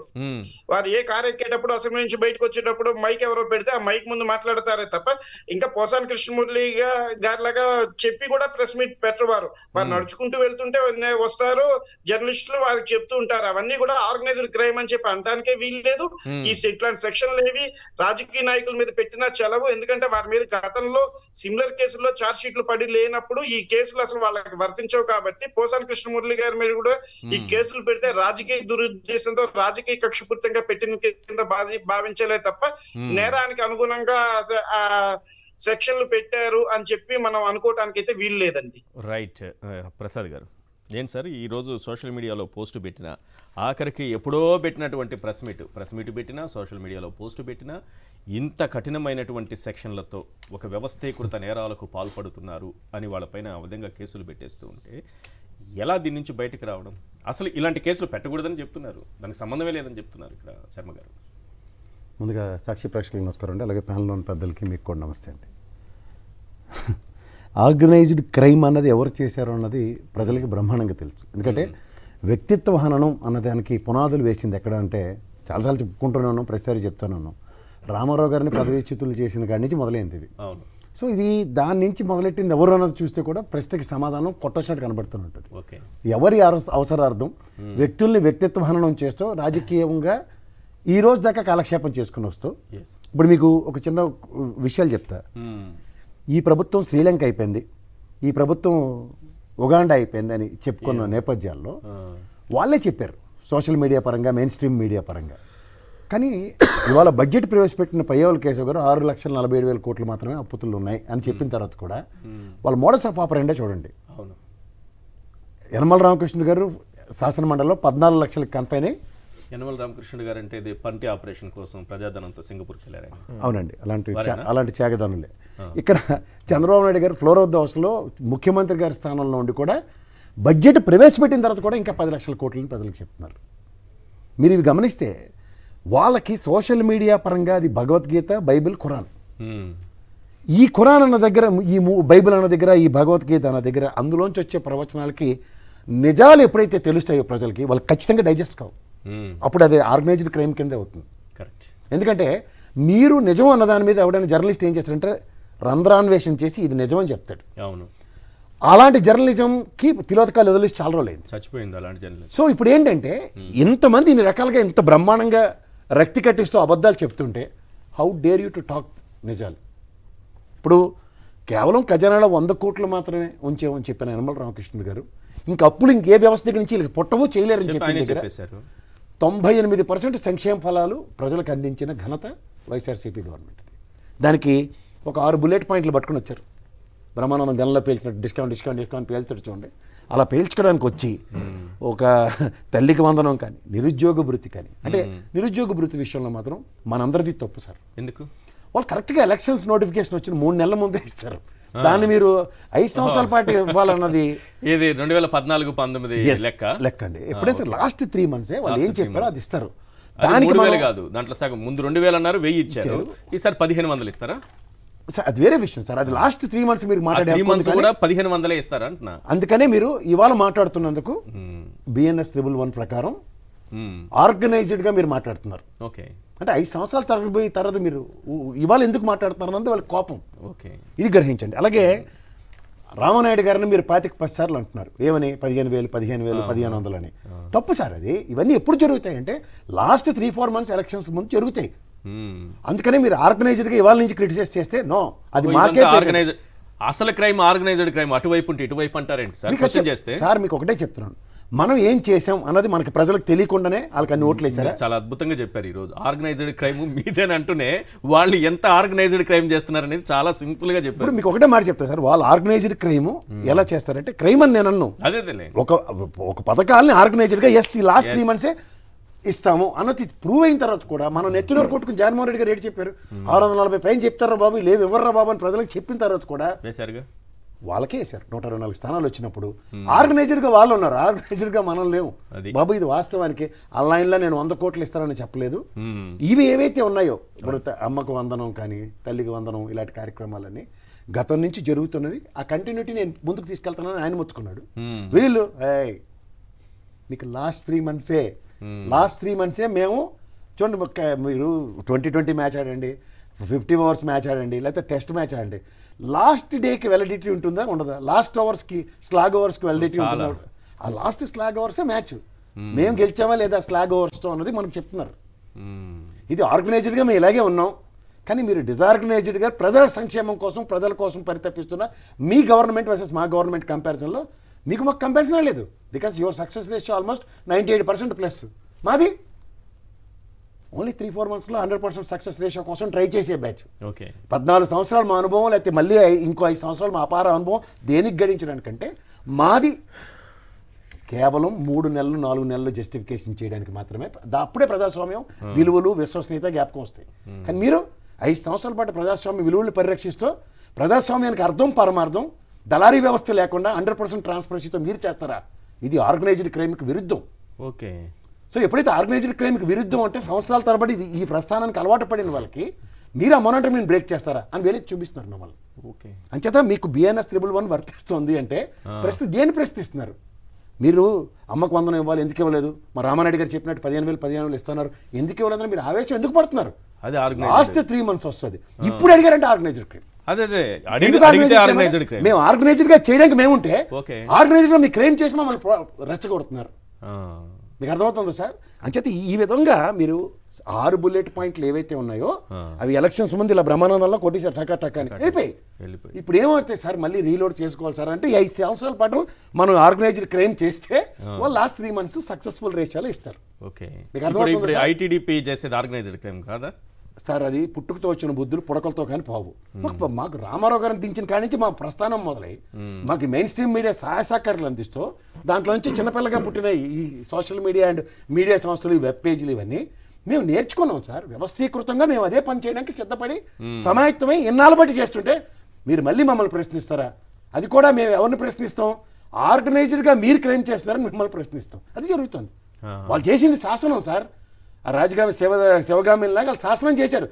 వారు ఏ కారు ఎక్కేటప్పుడు అసెంబ్లీ నుంచి బయటకు వచ్చేటప్పుడు మైక్ ఎవరో పెడితే ఆ మైక్ ముందు మాట్లాడతారే తప్ప ఇంకా పోసాని కృష్ణమురళి గారిలాగా చెప్పి కూడా ప్రెస్ మీట్ పెట్టవారు. వారు నడుచుకుంటూ వెళ్తుంటే వస్తారు జర్నలిస్టులు, వారికి చెప్తూ ఉంటారు. అవన్నీ కూడా ఆర్గనైజ్డ్ క్రైమ్ అని చెప్పి అనడానికే వీలు లేదు. ఈ ఇట్లాంటి సెక్షన్లు ఏవి రాజకీయ నాయకుల మీద పెట్టినా చలవు. ఎందుకంటే వారి మీద గతంలో సిమిలర్ కేసుల్లో ఛార్జ్ షీట్లు పడి లేనప్పుడు ఈ కేసులు అసలు వాళ్ళకి వర్తించవు. కాబట్టి పోసాని కృష్ణమురళి గారి మీద కూడా ఈ కేసులు పెడితే రాజకీయ దురుద్దేశంతో, రాజకీయ కక్షపూరితంగా పెట్టిన కింద భావించలే తప్ప నేరానికి అనుగుణంగా సెక్షన్లు పెట్టారు అని చెప్పి మనం అనుకోవటానికి అయితే వీలు లేదండి. రైట్, ప్రసాద్ గారు. ఏంటి సార్ ఈరోజు సోషల్ మీడియాలో పోస్టు పెట్టినా, ఆఖరికి ఎప్పుడో పెట్టినటువంటి ప్రెస్ మీట్ పెట్టినా, సోషల్ మీడియాలో పోస్టు పెట్టినా, ఇంత కఠినమైనటువంటి సెక్షన్లతో ఒక వ్యవస్థీకృత నేరాలకు పాల్పడుతున్నారు అని వాళ్ళపైన ఆ విధంగా కేసులు పెట్టేస్తూ ఉంటే ఎలా దీని నుంచి బయటకు రావడం? అసలు ఇలాంటి కేసులు పెట్టకూడదని చెప్తున్నారు, దానికి సంబంధమే లేదని చెప్తున్నారు ఇక్కడ శర్మ గారు. ముందుగా సాక్షి ప్రేక్షకులకు నమస్కారం అండి, అలాగే ప్యానెల్లోని పెద్దలకి మీకు కూడా నమస్తే అండి. ఆర్గనైజ్డ్ క్రైమ్ అన్నది ఎవరు చేశారో అన్నది ప్రజలకి బ్రహ్మాండంగా తెలుసు. ఎందుకంటే వ్యక్తిత్వ హననం అన్నదానికి పునాదులు వేసింది ఎక్కడ అంటే, చాలాసార్లు చెప్పుకుంటూనే ఉన్నాం, ప్రతిసారి చెప్తూనే ఉన్నాం, రామారావు గారిని పదవీచ్యుతులు చేసిన కాడి నుంచి మొదలైంది ఇది. సో ఇది దాని నుంచి మొదలెట్టింది ఎవరు అన్నది చూస్తే కూడా ప్రశ్నకి సమాధానం కొట్టొచ్చినట్టు కనబడుతుంటుంది. ఎవరి అవసరార్థం వ్యక్తుల్ని వ్యక్తిత్వ హననం చేస్తూ రాజకీయంగా ఈ రోజు దాకా కాలక్షేపం చేసుకుని వస్తూ, ఇప్పుడు మీకు ఒక చిన్న విషయాలు చెప్తా. ఈ ప్రభుత్వం శ్రీలంక అయిపోయింది, ఈ ప్రభుత్వం ఉగాండా అయిపోయింది అని చెప్పుకున్న నేపథ్యాల్లో వాళ్ళే చెప్పారు సోషల్ మీడియా పరంగా, మెయిన్ స్ట్రీమ్ మీడియా పరంగా. కానీ ఇవాళ బడ్జెట్ ప్రవేశపెట్టిన పయ్యవల కేశవ్ గారు 6,47,000 కోట్లు మాత్రమే అప్పుతులు ఉన్నాయి అని చెప్పిన తర్వాత కూడా వాళ్ళ మోడల్స్ ఆఫ్ ఆపరేండే చూడండి. యనమల రామకృష్ణ గారు శాసన మండలిలో 14 లక్షలకు కన్ఫైన్ అయ్యి, యనమల రామకృష్ణ గారు అంటే ఇది పంటి ఆపరేషన్ కోసం ప్రజాధనంతో సింగపూర్కి వెళ్ళారు. అవునండి, అలాంటి త్యాగదానులే. ఇక్కడ చంద్రబాబు నాయుడు గారు ఫ్లోర్ ఆఫ్ ద హౌస్లో ముఖ్యమంత్రి గారి స్థానంలో ఉండి కూడా బడ్జెట్ ప్రవేశపెట్టిన తర్వాత కూడా ఇంకా 10 లక్షల కోట్లని ప్రజలకు చెప్తున్నారు. మీరు ఇవి గమనిస్తే వాళ్ళకి సోషల్ మీడియా పరంగా అది భగవద్గీత, బైబిల్, ఖురాన్. ఈ ఖురాన్ అన్న దగ్గర, ఈ బైబిల్ అన్న దగ్గర, ఈ భగవద్గీత అన్న దగ్గర అందులోంచి వచ్చే ప్రవచనాలకి నిజాలు ఎప్పుడైతే తెలుస్తాయో ప్రజలకి, వాళ్ళు ఖచ్చితంగా డైజెస్ట్ కావు. అప్పుడు అది ఆర్గనైజ్డ్ క్రైమ్ కిందే అవుతుంది. కరెక్ట్. ఎందుకంటే మీరు నిజం అన్న దాని మీద ఎవడైనా జర్నలిస్ట్ ఏం చేస్తారంటే రంధ్రాన్వేషణ చేసి ఇది నిజం అని చెప్తాడు. అవును, అలాంటి జర్నలిజంకి తిలోదకాలు వదిలేసి చాలా రోజులైంది, చచ్చిపోయింది అలాంటి జర్నలిజం. సో ఇప్పుడు ఏంటంటే ఇంతమంది ఇన్ని రకాలుగా ఇంత బ్రహ్మాండంగా రక్తి కట్టిస్తూ అబద్ధాలు చెప్తుంటే how dare you to talk నిజాలు? ఇప్పుడు కేవలం ఖజానాలో 100 కోట్లు మాత్రమే ఉంచేమని చెప్పిన యనమల రామకృష్ణ గారు ఇంకా అప్పులు ఇంకే వ్యవస్థ దగ్గర నుంచి పొట్టవో చేయలేరని చెప్పారు. 98% సంక్షేమ ఫలాలు ప్రజలకు అందించిన ఘనత వైఎస్ఆర్సీపీ గవర్నమెంట్. దానికి ఒక 6 బుల్లెట్ పాయింట్లు పట్టుకుని వచ్చారు. బ్రహ్మానందం గన్లో పేల్చినట్టు డిస్కౌంట్ పేల్చుతాడు చూడండి. అలా పేల్చుకోవడానికి వచ్చి ఒక తల్లికి వందనం కానీ, నిరుద్యోగ భృతి కానీ, అంటే నిరుద్యోగ భృతి విషయంలో మాత్రం మనందరిది తప్పు సార్. ఎందుకు? వాళ్ళు కరెక్ట్గా ఎలక్షన్స్ నోటిఫికేషన్ వచ్చిన 3 నెలల ముందే ఇస్తారు. దాన్ని మీరు 5 సంవత్సరాల పాటు ఇవ్వాలన్నది ఇది 2014-19 లెక్క అండి. ఎప్పుడైతే లాస్ట్ 3 months వాళ్ళు ఏం చెప్పారో అది ఇస్తారు. దానికి కాదు, దాంట్లో సగం ముందు 2,000 అన్నారు, 1000 ఇచ్చారు, ఈసారి 1,500 ఇస్తారా? అది వేరే విషయం సార్. అది లాస్ట్ 3 months మీరు మాట్లాడే 1,500 ఇస్తారా అంటున్నా. అందుకనే మీరు ఇవాళ మాట్లాడుతున్నందుకు BNS 111 ప్రకారం ఆర్గనైజ్డ్ గా మీరు మాట్లాడుతున్నారు. ఓకే, అంటే 5 సంవత్సరాల తరబోయి తర్వాత మీరు ఇవాళ ఎందుకు మాట్లాడుతున్నారు అన్నది వాళ్ళ కోపం. ఓకే, ఇది గ్రహించండి. అలాగే రామనాయుడు గారిని మీరు 25 సార్లు అంటున్నారు. ఏమని? 15,000, 1,500 అని. తప్పు సార్ అది. ఇవన్నీ ఎప్పుడు జరుగుతాయి అంటే లాస్ట్ 3-4 months ఎలక్షన్స్ ముందు జరుగుతాయి. అందుకనే మీరు ఆర్గనైజ్డ్ గా ఇవాళ నుంచి క్రిటిసైజ్ చేస్తే నో, అది మాకే ఆర్గనైజ్డ్. అసలు క్రైమ్ ఆర్గనైజ్డ్ క్రైమ్ అటువైపు ఉంటే ఇటువైపు అంటారేంటి సార్? క్వశ్చన్ చేస్తే సార్ మీకు ఒకటే చెప్తున్నాను, మనం ఏం చేసాం అన్నది మనకి ప్రజలకు తెలియకుండానే వాళ్ళకి అన్ని ఓట్లు వేసారు. చాలా అద్భుతంగా చెప్పారు ఈ రోజు. ఆర్గనైజ్డ్ క్రైమ్ మీదేని అంటూనే వాళ్ళు ఎంత ఆర్గనైజ్డ్ క్రైమ్ చేస్తున్నారు అనేది చాలా సింపుల్ గా చెప్పారు. ఇప్పుడు మీకు ఒకటే మాట చెప్తాను సార్, వాళ్ళు ఆర్గనైజ్డ్ క్రైమ్ ఎలా చేస్తారంటే, క్రైమ్ అని నేను అన్ను, అదే ఒక పథకాలని ఆర్గనైజ్డ్ గా ఎస్ ఈ లాస్ట్ 3 months ఇస్తాము అన్నది ప్రూవ్ అయిన తర్వాత కూడా మనం నెత్తినోరు కొట్టుకుని జగన్మోహన్ రెడ్డి గారు రేటు చెప్పారు 640 పైన చెప్తారా బాబు, లేవు ఎవర్రా బాబు అని ప్రజలకు చెప్పిన తర్వాత కూడా వాళ్ళకే వేశారు. 124 స్థానాలు వచ్చినప్పుడు ఆర్గనైజర్ గా వాళ్ళు ఉన్నారు, ఆర్గనైజర్ గా మనం లేవు బాబు. ఇది వాస్తవానికి ఆన్లైన్లో నేను 100 కోట్లు ఇస్తానని చెప్పలేదు. ఇవి ఏవైతే ఉన్నాయో ఇప్పుడు అమ్మకు వందనం కానీ, తల్లికి వందనం, ఇలాంటి కార్యక్రమాలన్నీ గతం నుంచి జరుగుతున్నవి. ఆ కంటిన్యూటీ నేను ముందుకు తీసుకెళ్తానని ఆయన మొత్తుకున్నాడు. వీళ్ళు మీకు లాస్ట్ 3 months మేము చూడండి, మీరు 2020 మ్యాచ్ ఆడండి, 50 overs మ్యాచ్ ఆడండి, లేకపోతే టెస్ట్ మ్యాచ్ ఆడండి, లాస్ట్ డేకి వెలిడిటీ ఉంటుందా ఉండదా? లాస్ట్ ఓవర్స్కి స్లాగ్ ఓవర్స్కి వెలిడిటీ ఉంటుందా? ఆ లాస్ట్ స్లాగ్ ఓవర్సే మ్యాచ్. మేము గెలిచామా లేదా స్లాగ్ ఓవర్స్తో అన్నది మనకు చెప్తున్నారు. ఇది ఆర్గనైజ్డ్గా మేము ఇలాగే ఉన్నాం. కానీ మీరు డిజార్గనైజ్డ్గా ప్రజల సంక్షేమం కోసం, ప్రజల కోసం పరితపిస్తున్న మీ గవర్నమెంట్ వర్సెస్ మా గవర్నమెంట్ కంపారిజన్లో మీకు మాకు కంపారిజన్ లేదు. Because your success ratio almost 98% plus. మాది ఓన్లీ 3-4 monthsలో 100% సక్సెస్ రేషియో కోసం ట్రై చేసే బ్యాచ్. 14 సంవత్సరాలు మా అనుభవం, లేకపోతే మళ్ళీ ఇంకో 5 సంవత్సరాలు మా అపార అనుభవం దేనికి గడించడానికంటే మాది కేవలం 3 నెలలు 4 నెలలు జస్టిఫికేషన్ చేయడానికి మాత్రమే అప్పుడే ప్రజాస్వామ్యం విలువలు విశ్వసనీయత జ్ఞాపకం వస్తాయి. కానీ మీరు 5 సంవత్సరాల పాటు ప్రజాస్వామ్య విలువలు పరిరక్షిస్తూ ప్రజాస్వామ్యానికి అర్థం పరమార్థం దళారీ వ్యవస్థ లేకుండా 100% ట్రాన్స్పరెన్సీతో మీరు చేస్తారా? ఇది ఆర్గనైజ్డ్ క్రైమ్కి విరుద్ధం. ఓకే. సో ఎప్పుడైతే ఆర్గనైజ్డ్ క్రైమ్కి విరుద్ధం అంటే సంవత్సరాల తరబడి ఈ ప్రస్థానానికి అలవాటు పడిన వాళ్ళకి మీరు ఆ మొనాటరీని బ్రేక్ చేస్తారా అని వేలెత్తి చూపిస్తున్నారు మమ్మల్ని. ఓకే. అంచేత మీకు BNS 111 వర్తిస్తుంది అంటే దేన్ని ప్రశ్నిస్తున్నారు? మీరు అమ్మకు 100 ఇవ్వాలి, ఎందుకు ఇవ్వలేదు? మా రామారెడ్డి గారు చెప్పినట్టు 15,000 ఇస్తున్నారు, ఎందుకు ఇవ్వలేదని మీరు ఆవేశం ఎందుకు పడుతున్నారు? లాస్ట్ 3 months వస్తుంది, ఇప్పుడు అడిగారంటే ఆర్గనైజ్డ్ క్రైమ్. మేము ఆర్గనైజ్డ్ గా చేయడానికి మేముంటే ఆర్గనైజ్డ్ గా మీ క్రైమ్ చేసి మమ్మల్ని రెచ్చగొడుతున్నారు. మీకు అర్థమవుతుందా సార్? అంచేత ఈ విధంగా మీరు 6 బుల్లెట్ పాయింట్లు ఏవైతే ఉన్నాయో అవి ఎలక్షన్స్ ముందు ఇలా బ్రహ్మానందంలో కొట్టేసారు టకా టకా అని అయిపోయి. ఇప్పుడు ఏమవుతాయి సార్, మళ్ళీ రీలోడ్ చేసుకోవాలి సార్ అంటే 5 సంవత్సరాల పాటు మనం ఆర్గనైజ్డ్ క్రైమ్ చేస్తే వాళ్ళు లాస్ట్ 3 months సక్సెస్ఫుల్ రేషియోలో ఇస్తారు. ఐటీడీపీ చేసేది ఆర్గనైజ్డ్ క్రైమ్ కాదా సార్? అది పుట్టుకతో వచ్చిన బుద్ధులు పుడకలతో కానీ పావు. మాకు రామారావు గారిని దించిన కాడి నుంచి మా ప్రస్థానం మొదలై మాకు మెయిన్ స్ట్రీమ్ మీడియా సహాయ సహకారాలు అందిస్తూ దాంట్లో నుంచి చిన్నపిల్లగా పుట్టిన ఈ సోషల్ మీడియా అండ్ మీడియా సంస్థలు, వెబ్ పేజీలు ఇవన్నీ మేము నేర్చుకున్నాం సార్. వ్యవస్థీకృతంగా మేము అదే పని చేయడానికి సిద్ధపడి సమాయత్తమై ఇన్నాళ్ళు బట్టి చేస్తుంటే మీరు మళ్ళీ మమ్మల్ని ప్రశ్నిస్తారా? అది కూడా మేము ఎవరిని ప్రశ్నిస్తాం? ఆర్గనైజ్డ్గా మీరు క్రైమ్ చేస్తారని మిమ్మల్ని ప్రశ్నిస్తాం. అది జరుగుతుంది. వాళ్ళు చేసింది శాసనం సార్. ఆ రాజగామి శివగామిలాగా వాళ్ళు శాసనం చేశారు.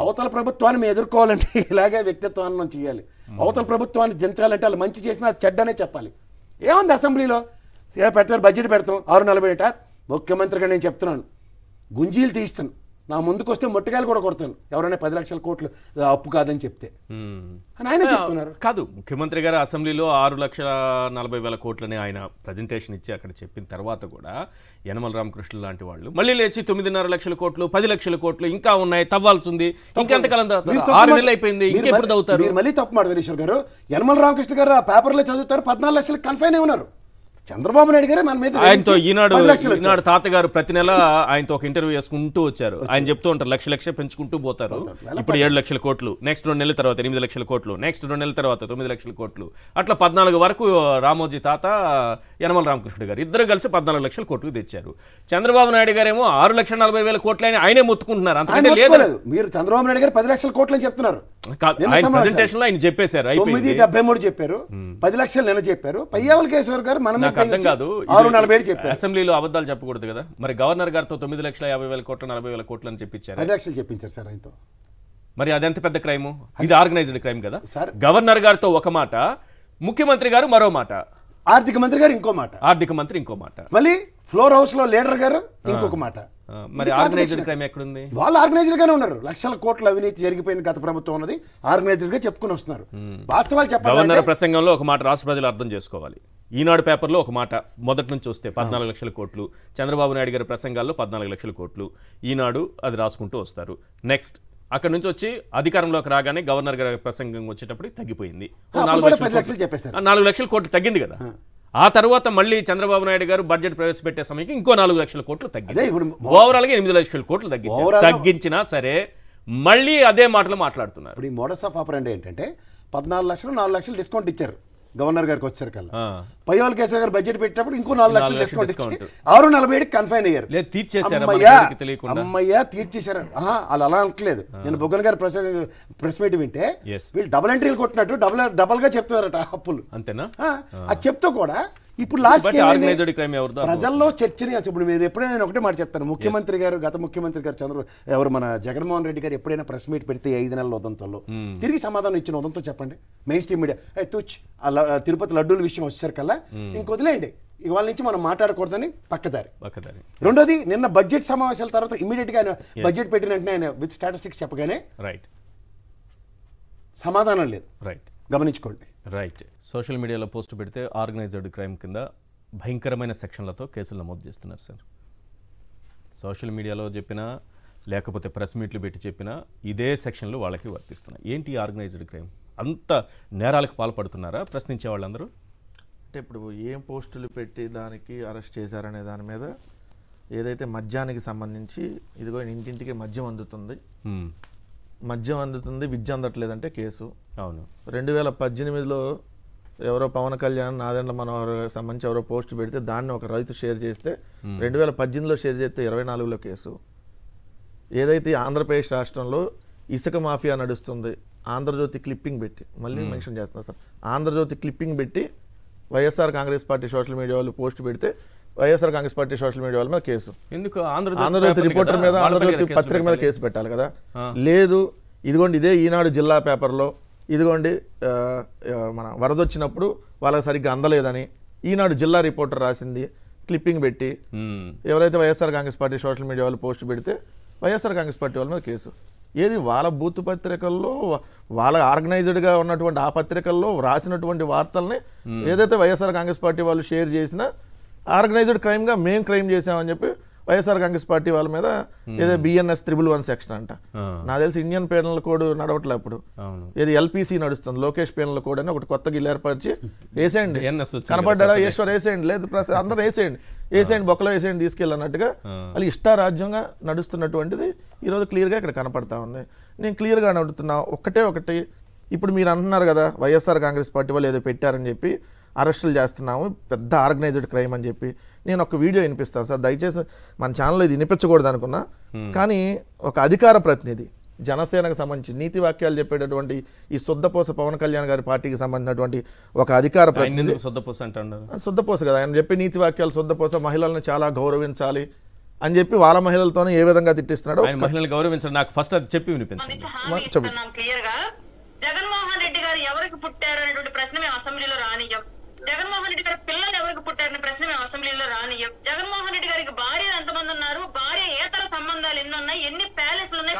అవతల ప్రభుత్వాన్ని మేము ఎదుర్కోవాలంటే ఇలాగే వ్యక్తిత్వాన్ని మనం చేయాలి. అవతల ప్రభుత్వాన్ని దించాలంటే వాళ్ళు మంచి చేసినా అది చెడ్డనే చెప్పాలి. ఏముంది అసెంబ్లీలో పెడతారు, బడ్జెట్ పెడతాం 640 ముఖ్యమంత్రిగా నేను చెప్తున్నాను, గుంజీలు తీస్తాను, నా ముందుకు వస్తే మొట్టకాయలు కూడా కొడతాను ఎవరైనా 10 లక్షల కోట్లు అప్పు కాదని చెప్తే అని ఆయన చెప్తున్నారు. కాదు, ముఖ్యమంత్రి గారు అసెంబ్లీలో 6,40,000 కోట్లని ఆయన ప్రజెంటేషన్ ఇచ్చి అక్కడ చెప్పిన తర్వాత కూడా యనమల రామకృష్ణ లాంటి వాళ్ళు మళ్ళీ లేచి 9.5 లక్షల కోట్లు 10 లక్షల కోట్లు ఇంకా ఉన్నాయి, తవ్వాల్సి ఉంది, ఇంకెంతకాలం 6 నెలలు అయిపోయింది, ఇంకెప్పుడు తవ్వుతారు? మళ్ళీ తప్పు మాట ఈశ్వర్ గారు. యనమల రామకృష్ణ గారు ఆ పేపర్లో చదువుతారు 14 లక్షలకు కన్ఫైన్ అయి ఉన్నారు. చంద్రబాబు నాయుడు గారు మన మీద ఆయనతో ఈనాడు తాతగారు ప్రతి నెల ఆయనతో ఒక ఇంటర్వ్యూ చేసుకుంటూ వచ్చారు. ఆయన చెప్తూ ఉంటారు లక్ష పెంచుకుంటూ పోతారు. ఇప్పుడు 7 లక్షల కోట్లు, నెక్స్ట్ 2 నెలల తర్వాత 8 లక్షల కోట్లు, నెక్స్ట్ 2 నెలల తర్వాత 9 లక్షల కోట్లు, అట్లా 14 వరకు రామోజీ తాత, యనమల రామకృష్ణ గారు ఇద్దరు కలిసి 14 లక్షల కోట్లు తెచ్చారు. చంద్రబాబు నాయుడు గారేమో 6,40,000 కోట్లు అని ఆయనే మొత్తుకుంటున్నారు. అంతకంటే లేదు. మీరు చంద్రబాబు నాయుడు గారు 10 లక్షల కోట్లు అని చెప్తున్నారు. ఆయన చెప్పేశారు 973 చెప్పారు, 10 లక్షలు నిన్న చెప్పారు. పయ్యావల కేశవర్ గారు మనం అర్థం కాదు, 647 చెప్పారు. అసెంబ్లీలో అబద్ధాలు చెప్పకూడదు కదా. మరి గవర్నర్ గారితో 9,50,000 కోట్లు 40,000 కోట్లు అని చెప్పించారు, 10 లక్షలు చెప్పించారు సార్ ఆయనతో. మరి అదెంత పెద్ద క్రైమ్? ఇది ఆర్గనైజ్డ్ క్రైమ్ కదా. గవర్నర్ గారితో ఒక మాట, ముఖ్యమంత్రి గారు మరో మాట, ఆర్థిక మంత్రి గారు ఇంకో మాట, ఆర్థిక మంత్రి ఇంకో మాట, మళ్ళీ ఫ్లోర్ హౌస్ లో లీడర్ గారు ఇంకొక మాట. మరి ఆర్గనైజ్డ్ క్రైమ్ ఎక్కడుంది? వాళ్ళు ఆర్గనైజ్డ్ గానే ఉన్నారు. లక్షల కోట్ల అవినీతి జరిగిపోయింది గత ప్రభుత్వం ఉన్నది ఆర్గనైజ్డ్ గా చెప్పుకుని వస్తున్నారు. వాస్తవాలు చెప్పాలి. గవర్నర్ ప్రసంగంలో ఒక మాట రాష్ట్ర ప్రజలు అర్థం చేసుకోవాలి. ఈనాడు పేపర్లో ఒక మాట మొదటి నుంచి వస్తే 14 లక్షల కోట్లు, చంద్రబాబు నాయుడు గారి ప్రసంగాల్లో 14 లక్షల కోట్లు, ఈనాడు అది రాసుకుంటూ వస్తారు. నెక్స్ట్ అక్కడ నుంచి వచ్చి అధికారంలోకి రాగానే గవర్నర్ గారి ప్రసంగం వచ్చేటప్పుడు తగ్గిపోయింది, 4 లక్షల కోట్లు తగ్గింది కదా. ఆ తర్వాత మళ్ళీ చంద్రబాబు నాయుడు గారు బడ్జెట్ ప్రవేశపెట్టే సమయంకి ఇంకో 4 లక్షల కోట్లు తగ్గింది. ఓవరాల్ గా 8 లక్షల కోట్లు తగ్గించినా సరే మళ్ళీ అదే మాటలు మాట్లాడుతున్నారు. ఇప్పుడు ఈ మోడస్ ఆఫ్ ఆపరెండి ఏంటంటే 14 లక్షలు 4 లక్షలు డిస్కౌంట్ ఇచ్చారు గవర్నర్ గారికి వచ్చారు కల్లా. పయ్యావల కేశవ్ గారు బడ్జెట్ పెట్టినప్పుడు ఇంకో 4 లక్షలు డిస్కౌంట్ ఇచ్చి 647 కన్ఫైన్ అయ్యారు. అమ్మయ్యా తీర్చేశారు. వాళ్ళు అలా అనట్లేదు. నేను బొగ్గన్ గారు ప్రెస్ మీట్ వింటే వీళ్ళు డబుల్ ఎంట్రీలు కొట్టినట్టు డబల్ గా చెప్తున్నారట అప్పులు. అంతేనా? అది చెప్తూ కూడా ఇప్పుడు లాస్ట్ ప్రజల్లో చర్చనీయ. ఇప్పుడు మీరు ఎప్పుడైనా నేను ఒకటే మాట చెప్తాను, ముఖ్యమంత్రి గారు గత ముఖ్యమంత్రి గారు ఎవరు మన జగన్మోహన్ రెడ్డి గారు ఎప్పుడైనా ప్రెస్ మీట్ పెడితే 5 నెలల ఉదంతంలో తిరిగి సమాధానం ఇచ్చిన ఉదంతో చెప్పండి. మెయిన్ స్ట్రీమ్ మీడియా తూచ్ తిరుపతి లడ్డూల విషయం వచ్చేసరి కల్లా ఇంకొదిలేయండి, ఇవాళ నుంచి మనం మాట్లాడకూడదని పక్కదారి. రెండోది నిన్న బడ్జెట్ సమావేశాల తర్వాత ఇమీడియట్ గా ఆయన బడ్జెట్ పెట్టిన వెంటనే ఆయన విత్ స్టాటిస్టిక్స్ చెప్పగానే సమాధానం లేదు. గమనించుకోండి. రైట్. సోషల్ మీడియాలో పోస్ట్ పెడితే ఆర్గనైజ్డ్ క్రైమ్ కింద భయంకరమైన సెక్షన్లతో కేసులు నమోదు చేస్తున్నారు సార్. సోషల్ మీడియాలో చెప్పినా లేకపోతే ప్రెస్ మీట్లు పెట్టి చెప్పినా ఇదే సెక్షన్లు వాళ్ళకి వర్తిస్తున్నాయి. ఏంటి ఆర్గనైజ్డ్ క్రైమ్? అంత నేరాలకు పాల్పడుతున్నారా ప్రశ్నించే వాళ్ళందరూ? అంటే ఇప్పుడు ఏం పోస్టులు పెట్టి దానికి అరెస్ట్ చేశారనే దాని మీద ఏదైతే మద్యానికి సంబంధించి ఇదిగో ఇంటింటికి మద్యం అందుతుంది, మద్యం అందుతుంది, విద్య అందట్లేదంటే కేసు. అవును. 2018లో ఎవరో పవన్ కళ్యాణ్ నాదెండ్ల మనోహర్ సంబంధించి ఎవరో పోస్ట్ పెడితే దాన్ని ఒక రైతు షేర్ చేస్తే 2018లో షేర్ చేస్తే 24లో కేసు. ఏదైతే ఆంధ్రప్రదేశ్ రాష్ట్రంలో ఇసుక మాఫియా నడుస్తుంది, ఆంధ్రజ్యోతి క్లిప్పింగ్ పెట్టి మళ్ళీ మెన్షన్ చేస్తున్నారు సార్, ఆంధ్రజ్యోతి క్లిప్పింగ్ పెట్టి YSR Congress party social media వాళ్ళు పోస్ట్ పెడితే YSR Congress party social media వాళ్ళ మీద కేసు. ఎందుకు ఆంధ్రజ్యోతి రిపోర్టర్ మీద, ఆంధ్రజ్యోతి పత్రిక మీద కేసు పెట్టాలి కదా. లేదు, ఇదిగోండి ఇదే ఈనాడు జిల్లా పేపర్లో ఇదిగోండి మన వరద వచ్చినప్పుడు వాళ్ళకి సరిగ్గా అందలేదని ఈనాడు జిల్లా రిపోర్టర్ రాసింది క్లిప్పింగ్ పెట్టి ఎవరైతే YSR Congress party social media వాళ్ళు పోస్ట్ పెడితే వైఎస్ఆర్ కాంగ్రెస్ పార్టీ వాళ్ళ మీద కేసు. ఏది వాళ్ళ బూత్ పత్రికల్లో వాళ్ళ ఆర్గనైజ్డ్గా ఉన్నటువంటి ఆ పత్రికల్లో రాసినటువంటి వార్తల్ని ఏదైతే వైఎస్ఆర్ కాంగ్రెస్ పార్టీ వాళ్ళు షేర్ చేసినా ఆర్గనైజ్డ్ క్రైమ్గా మేము క్రైమ్ చేసామని చెప్పి వైఎస్ఆర్ కాంగ్రెస్ పార్టీ వాళ్ళ మీద ఏదో BNS 111 సెక్షన్ అంట. నాకు తెలిసి ఇండియన్ పీనల్ కోడ్ నడవట్లే అప్పుడు, ఏది LPC నడుస్తుంది, లోకేష్ పీనల్ కోడ్ అని ఒకటి కొత్తగా ఇల్లు ఏర్పరిచి వేసేయండి, కనపడ్డా ఈశ్వర్ వేసేయండి, లేదు అందరూ వేసేయండి బొక్కలో వేసేయండి తీసుకెళ్ళన్నట్టుగా అది ఇష్టారాజ్యంగా నడుస్తున్నటువంటిది ఈరోజు క్లియర్గా ఇక్కడ కనపడతా ఉంది. నేను క్లియర్గా అడుగుతున్నా ఒకటి, ఇప్పుడు మీరు అంటున్నారు కదా వైఎస్ఆర్ కాంగ్రెస్ పార్టీ వాళ్ళు ఏదో పెట్టారని చెప్పి అరెస్టులు చేస్తున్నాము, పెద్ద ఆర్గనైజ్డ్ క్రైమ్ అని చెప్పి. నేను ఒక వీడియో వినిపిస్తాను సార్, దయచేసి మన ఛానల్లో ఇది వినిపించకూడదు అనుకున్నా, కానీ ఒక అధికార ప్రతినిధి జనసేనకు సంబంధించి నీతి వాక్యాలు చెప్పేటటువంటి ఈ శుద్ధపోస పవన్ కళ్యాణ్ గారి పార్టీకి సంబంధించినటువంటి ఒక అధికార ప్రతినిధి, శుద్ధపోస కదా ఆయన చెప్పి నీతి వాక్యాలు, శుద్ధపోస మహిళలను చాలా గౌరవించాలి అని చెప్పి వాళ్ళ మహిళలతోనే ఏ విధంగా తిట్టిస్తున్నాడు. మహిళలు గౌరవించాలి, నాకు ఫస్ట్ అది చెప్పి వినిపించండి. జగన్మోహన్ రెడ్డి గారు ఎవరికి పుట్టారు అనేటువంటి ప్రశ్న మేము అసెంబ్లీలో రానియ్యం. జగన్మోహన్ రెడ్డి గారి పిల్లలు ఎవరికి పుట్టారనే ప్రశ్న మేము అసెంబ్లీలో రానియ్యం. జగన్మోహన్ రెడ్డి గారికి భార్య ఎంతమంది ఉన్నారు, భార్య ఏతర సంబంధాలు ఎన్ని ఉన్నాయి, ఎన్ని ప్యాలెస్లు ఉన్నాయి,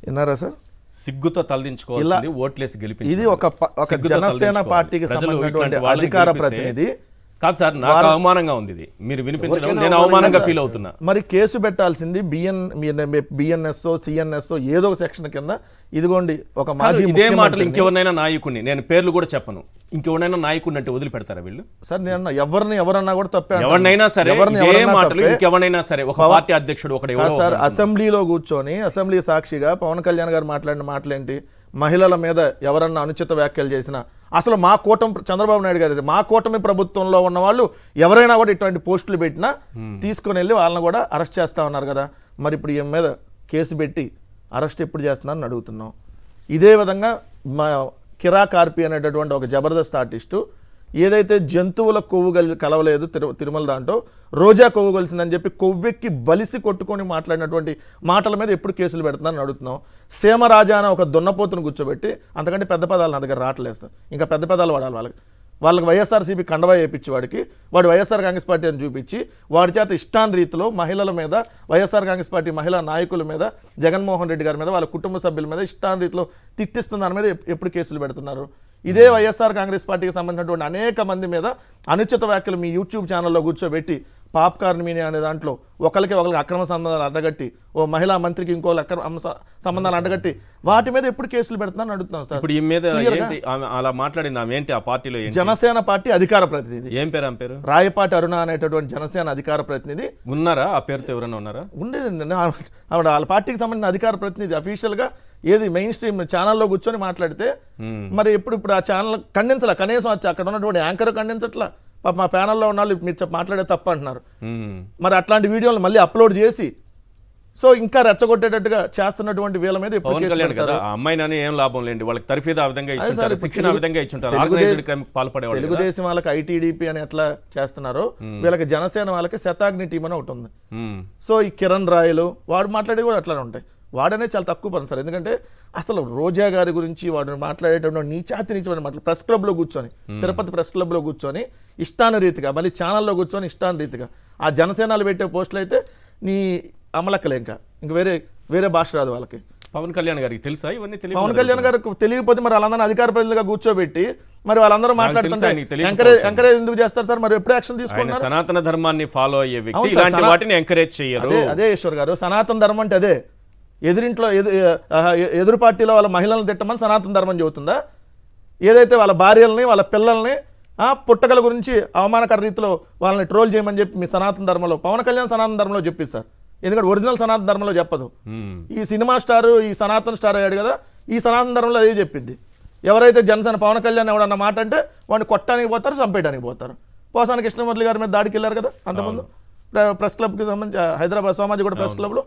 విన్నారా సార్? సిగ్గుతో తలదించుకోవాలి, ఓట్లేసి గెలిపి. ఇది ఒక జనసేన పార్టీకి సంబంధించినటువంటి అధికార ప్రతినిధి కాదు సార్, నాకు అవమానంగా ఉంది ఇది మీరు వినిపించడం, నేను అవమానంగా ఫీల్ అవుతున్నా. మరి కేసు పెట్టాల్సింది BNS CNS ఏదో ఒక సెక్షన్ కింద. ఇదిగోండి ఒక మాజీ ఇదే మాటలు ఇంకెవరినైనా నాయకుడిని, నేను పేర్లు కూడా చెప్పను, ఇంకెవరైనా నాయకుడిని అంటే వదిలిపెడతారా వీళ్ళు? సార్ నేను ఎవరన్నా కూడా తప్పే, ఎవరినైనా సరే మాటలు ఇంకెవరైనా సరే ఒక పార్టీ అధ్యక్షుడు ఒకటి సార్ అసెంబ్లీలో కూర్చొని అసెంబ్లీ సాక్షిగా పవన్ కళ్యాణ్ గారు మాట్లాడిన మాటలేంటి, మహిళల మీద ఎవరన్నా అనుచిత వ్యాఖ్యలు చేసినా అసలు మా కూటమి చంద్రబాబు నాయుడు గారు మా కూటమి ప్రభుత్వంలో ఉన్న వాళ్ళు ఎవరైనా కూడా ఇటువంటి పోస్టులు పెట్టినా తీసుకొని వెళ్ళి వాళ్ళని కూడా అరెస్ట్ చేస్తా ఉన్నారు కదా. మరి ఇప్పుడు ఈమె మీద కేసు పెట్టి అరెస్ట్ ఎప్పుడు చేస్తున్నారని అడుగుతున్నాం. ఇదే విధంగా మా కిరా కార్పి అనేటటువంటి ఒక జబర్దస్త్ ఆర్టిస్టు ఏదైతే జంతువుల కొవ్వు కలవలేదు తిరుమల దాంట్లో రోజా కొవ్వు కలిసిందని చెప్పి కొవ్వెక్కి బలిసి కొట్టుకొని మాట్లాడినటువంటి మాటల మీద ఎప్పుడు కేసులు పెడుతున్నారని అడుగుతున్నాం. సీమరాజా అనే ఒక దున్నపోతును కూర్చోబెట్టి, అంతకంటే పెద్ద పదాలు నా దగ్గర రావట్లేదు, ఇంకా పెద్ద పదాలు వాడాలి వాళ్ళకి వైఎస్ఆర్సీపీ కండవా వేయించి వాడు వైఎస్ఆర్ కాంగ్రెస్ పార్టీ అని చూపించి వాడి చేత ఇష్టాన్ రీతిలో మహిళల మీద, వైఎస్ఆర్ కాంగ్రెస్ పార్టీ మహిళా నాయకుల మీద, జగన్మోహన్ రెడ్డి గారి మీద, వాళ్ళ కుటుంబ సభ్యుల మీద ఇష్టాన్ రీతిలో తిట్టిస్తున్న దాని మీద ఎప్పుడు కేసులు పెడుతున్నారు? ఇదే వైఎస్ఆర్ కాంగ్రెస్ పార్టీకి సంబంధించినటువంటి అనేక మంది మీద అనుచిత వ్యాఖ్యలు మీ యూట్యూబ్ ఛానల్లో కూర్చోబెట్టి పాప్కార్న్ మీడియా అనే దాంట్లో ఒకరికి అక్రమ సంబంధాలు అడ్డగట్టి, ఓ మహిళా మంత్రికి ఇంకోళ్ళు అక్రమ సంబంధాలు అడ్డగట్టి వాటి మీద ఎప్పుడు కేసులు పెడుతున్నారని అడుగుతున్నాం సార్. ఇప్పుడు ఈ మీద అలా మాట్లాడింది ఆమె ఏంటి? ఆ పార్టీలో జనసేన పార్టీ అధికార ప్రతినిధి, ఏం పేరు? ఆమె పేరు రాయపాటి అరుణ అనేటటువంటి జనసేన అధికార ప్రతినిధి. ఉన్నారా ఆ పేరుతో ఎవరైనా ఉన్నారా? ఉండేది ఆవిడ వాళ్ళ పార్టీకి సంబంధించిన అధికార ప్రతినిధి. అఫీషియల్ గా ఏది మెయిన్ స్ట్రీమ్ ఛానల్లో కూర్చొని మాట్లాడితే మరి ఇప్పుడు ఆ ఛానల్ ఖండించాల, కనీసం అక్కడ ఉన్నటువంటి యాంకర్ ఖండించట్లా. మా ప్యానల్లో ఉన్న వాళ్ళు మీరు మాట్లాడే తప్ప అంటున్నారు. మరి అట్లాంటి వీడియోలు మళ్ళీ అప్లోడ్ చేసి సో ఇంకా రెచ్చగొట్టేటట్టుగా చేస్తున్నటువంటి వీళ్ళ మీద అమ్మాయిని ఏం లాభం లేండి, వాళ్ళకి తర్ఫీదు ఆ విధంగా ఇచ్చుంటారు. తెలుగుదేశం వాళ్ళకి ITDP అని ఎట్లా చేస్తున్నారో వీళ్ళకి జనసేన వాళ్ళకి శతాగ్ని టీం అని ఒకటి ఉంది. సో ఈ కిరణ్ రాయలు వాడు మాట్లాడేది కూడా అట్లానే ఉంటాయి. వాడనే చాలా తక్కువ పని సార్. ఎందుకంటే అసలు రోజా గారి గురించి వాడు మాట్లాడేటటువంటి నీచమైన మాటలు ప్రెస్ క్లబ్లో కూర్చొని, తిరుపతి ప్రెస్ క్లబ్లో కూర్చొని ఇష్టానురీతిగా, మళ్ళీ ఛానల్లో కూర్చొని ఇష్టానురీతిగా ఆ జనసేనలు పెట్టే పోస్టులు అయితే నీ అమలక్కలే, ఇంక వేరే భాష రాదు వాళ్ళకి. పవన్ కళ్యాణ్ గారికి తెలుసా ఇవన్నీ? పవన్ కళ్యాణ్ గారికి తెలియకపోతే మరి వాళ్ళందరూ అధికార ప్రతినిధిగా కూర్చోబెట్టి మరి వాళ్ళందరూ మాట్లాడుతుంటే ఎంకరేజ్ ఎందుకు చేస్తారు సార్? మరి ఎప్పుడు యాక్షన్ తీసుకుంటారు? సనాతన ధర్మాన్ని ఫాలో అయ్యే వ్యక్తి ఇలాంటి వాటిని ఎంకరేజ్ చేయరు. అదే ఈశ్వర్ గారు, సనాతన ధర్మం అంటే అదే. ఎదురింట్లో ఎదురు పార్టీలో వాళ్ళ మహిళలను తిట్టమని సనాతన ధర్మం చెబుతుందా? ఏదైతే వాళ్ళ భార్యల్ని వాళ్ళ పిల్లల్ని పుట్టకల గురించి అవమానకర రీతిలో వాళ్ళని ట్రోల్ చేయమని చెప్పి మీ సనాతన ధర్మంలో, పవన్ కళ్యాణ్ సనాతన ధర్మంలో చెప్పిస్తారు. ఎందుకంటే ఒరిజినల్ సనాతన ధర్మంలో చెప్పదు. ఈ సినిమా స్టార్ ఈ సనాతన స్టార్ అయ్యాడు కదా, ఈ సనాతన ధర్మంలో అదే చెప్పింది. ఎవరైతే జనసేన పవన్ కళ్యాణ్ ఎవడన్న మాట అంటే వాడిని కొట్టడానికి పోతారు, చంపేయడానికి పోతారు. పోసాని కృష్ణమురళి గారి మీద దాడికి వెళ్ళారు కదా అంతకుముందు ప్రెస్ క్లబ్కి సంబంధించి హైదరాబాద్ సోమాజిగూడ ప్రెస్ క్లబ్లో.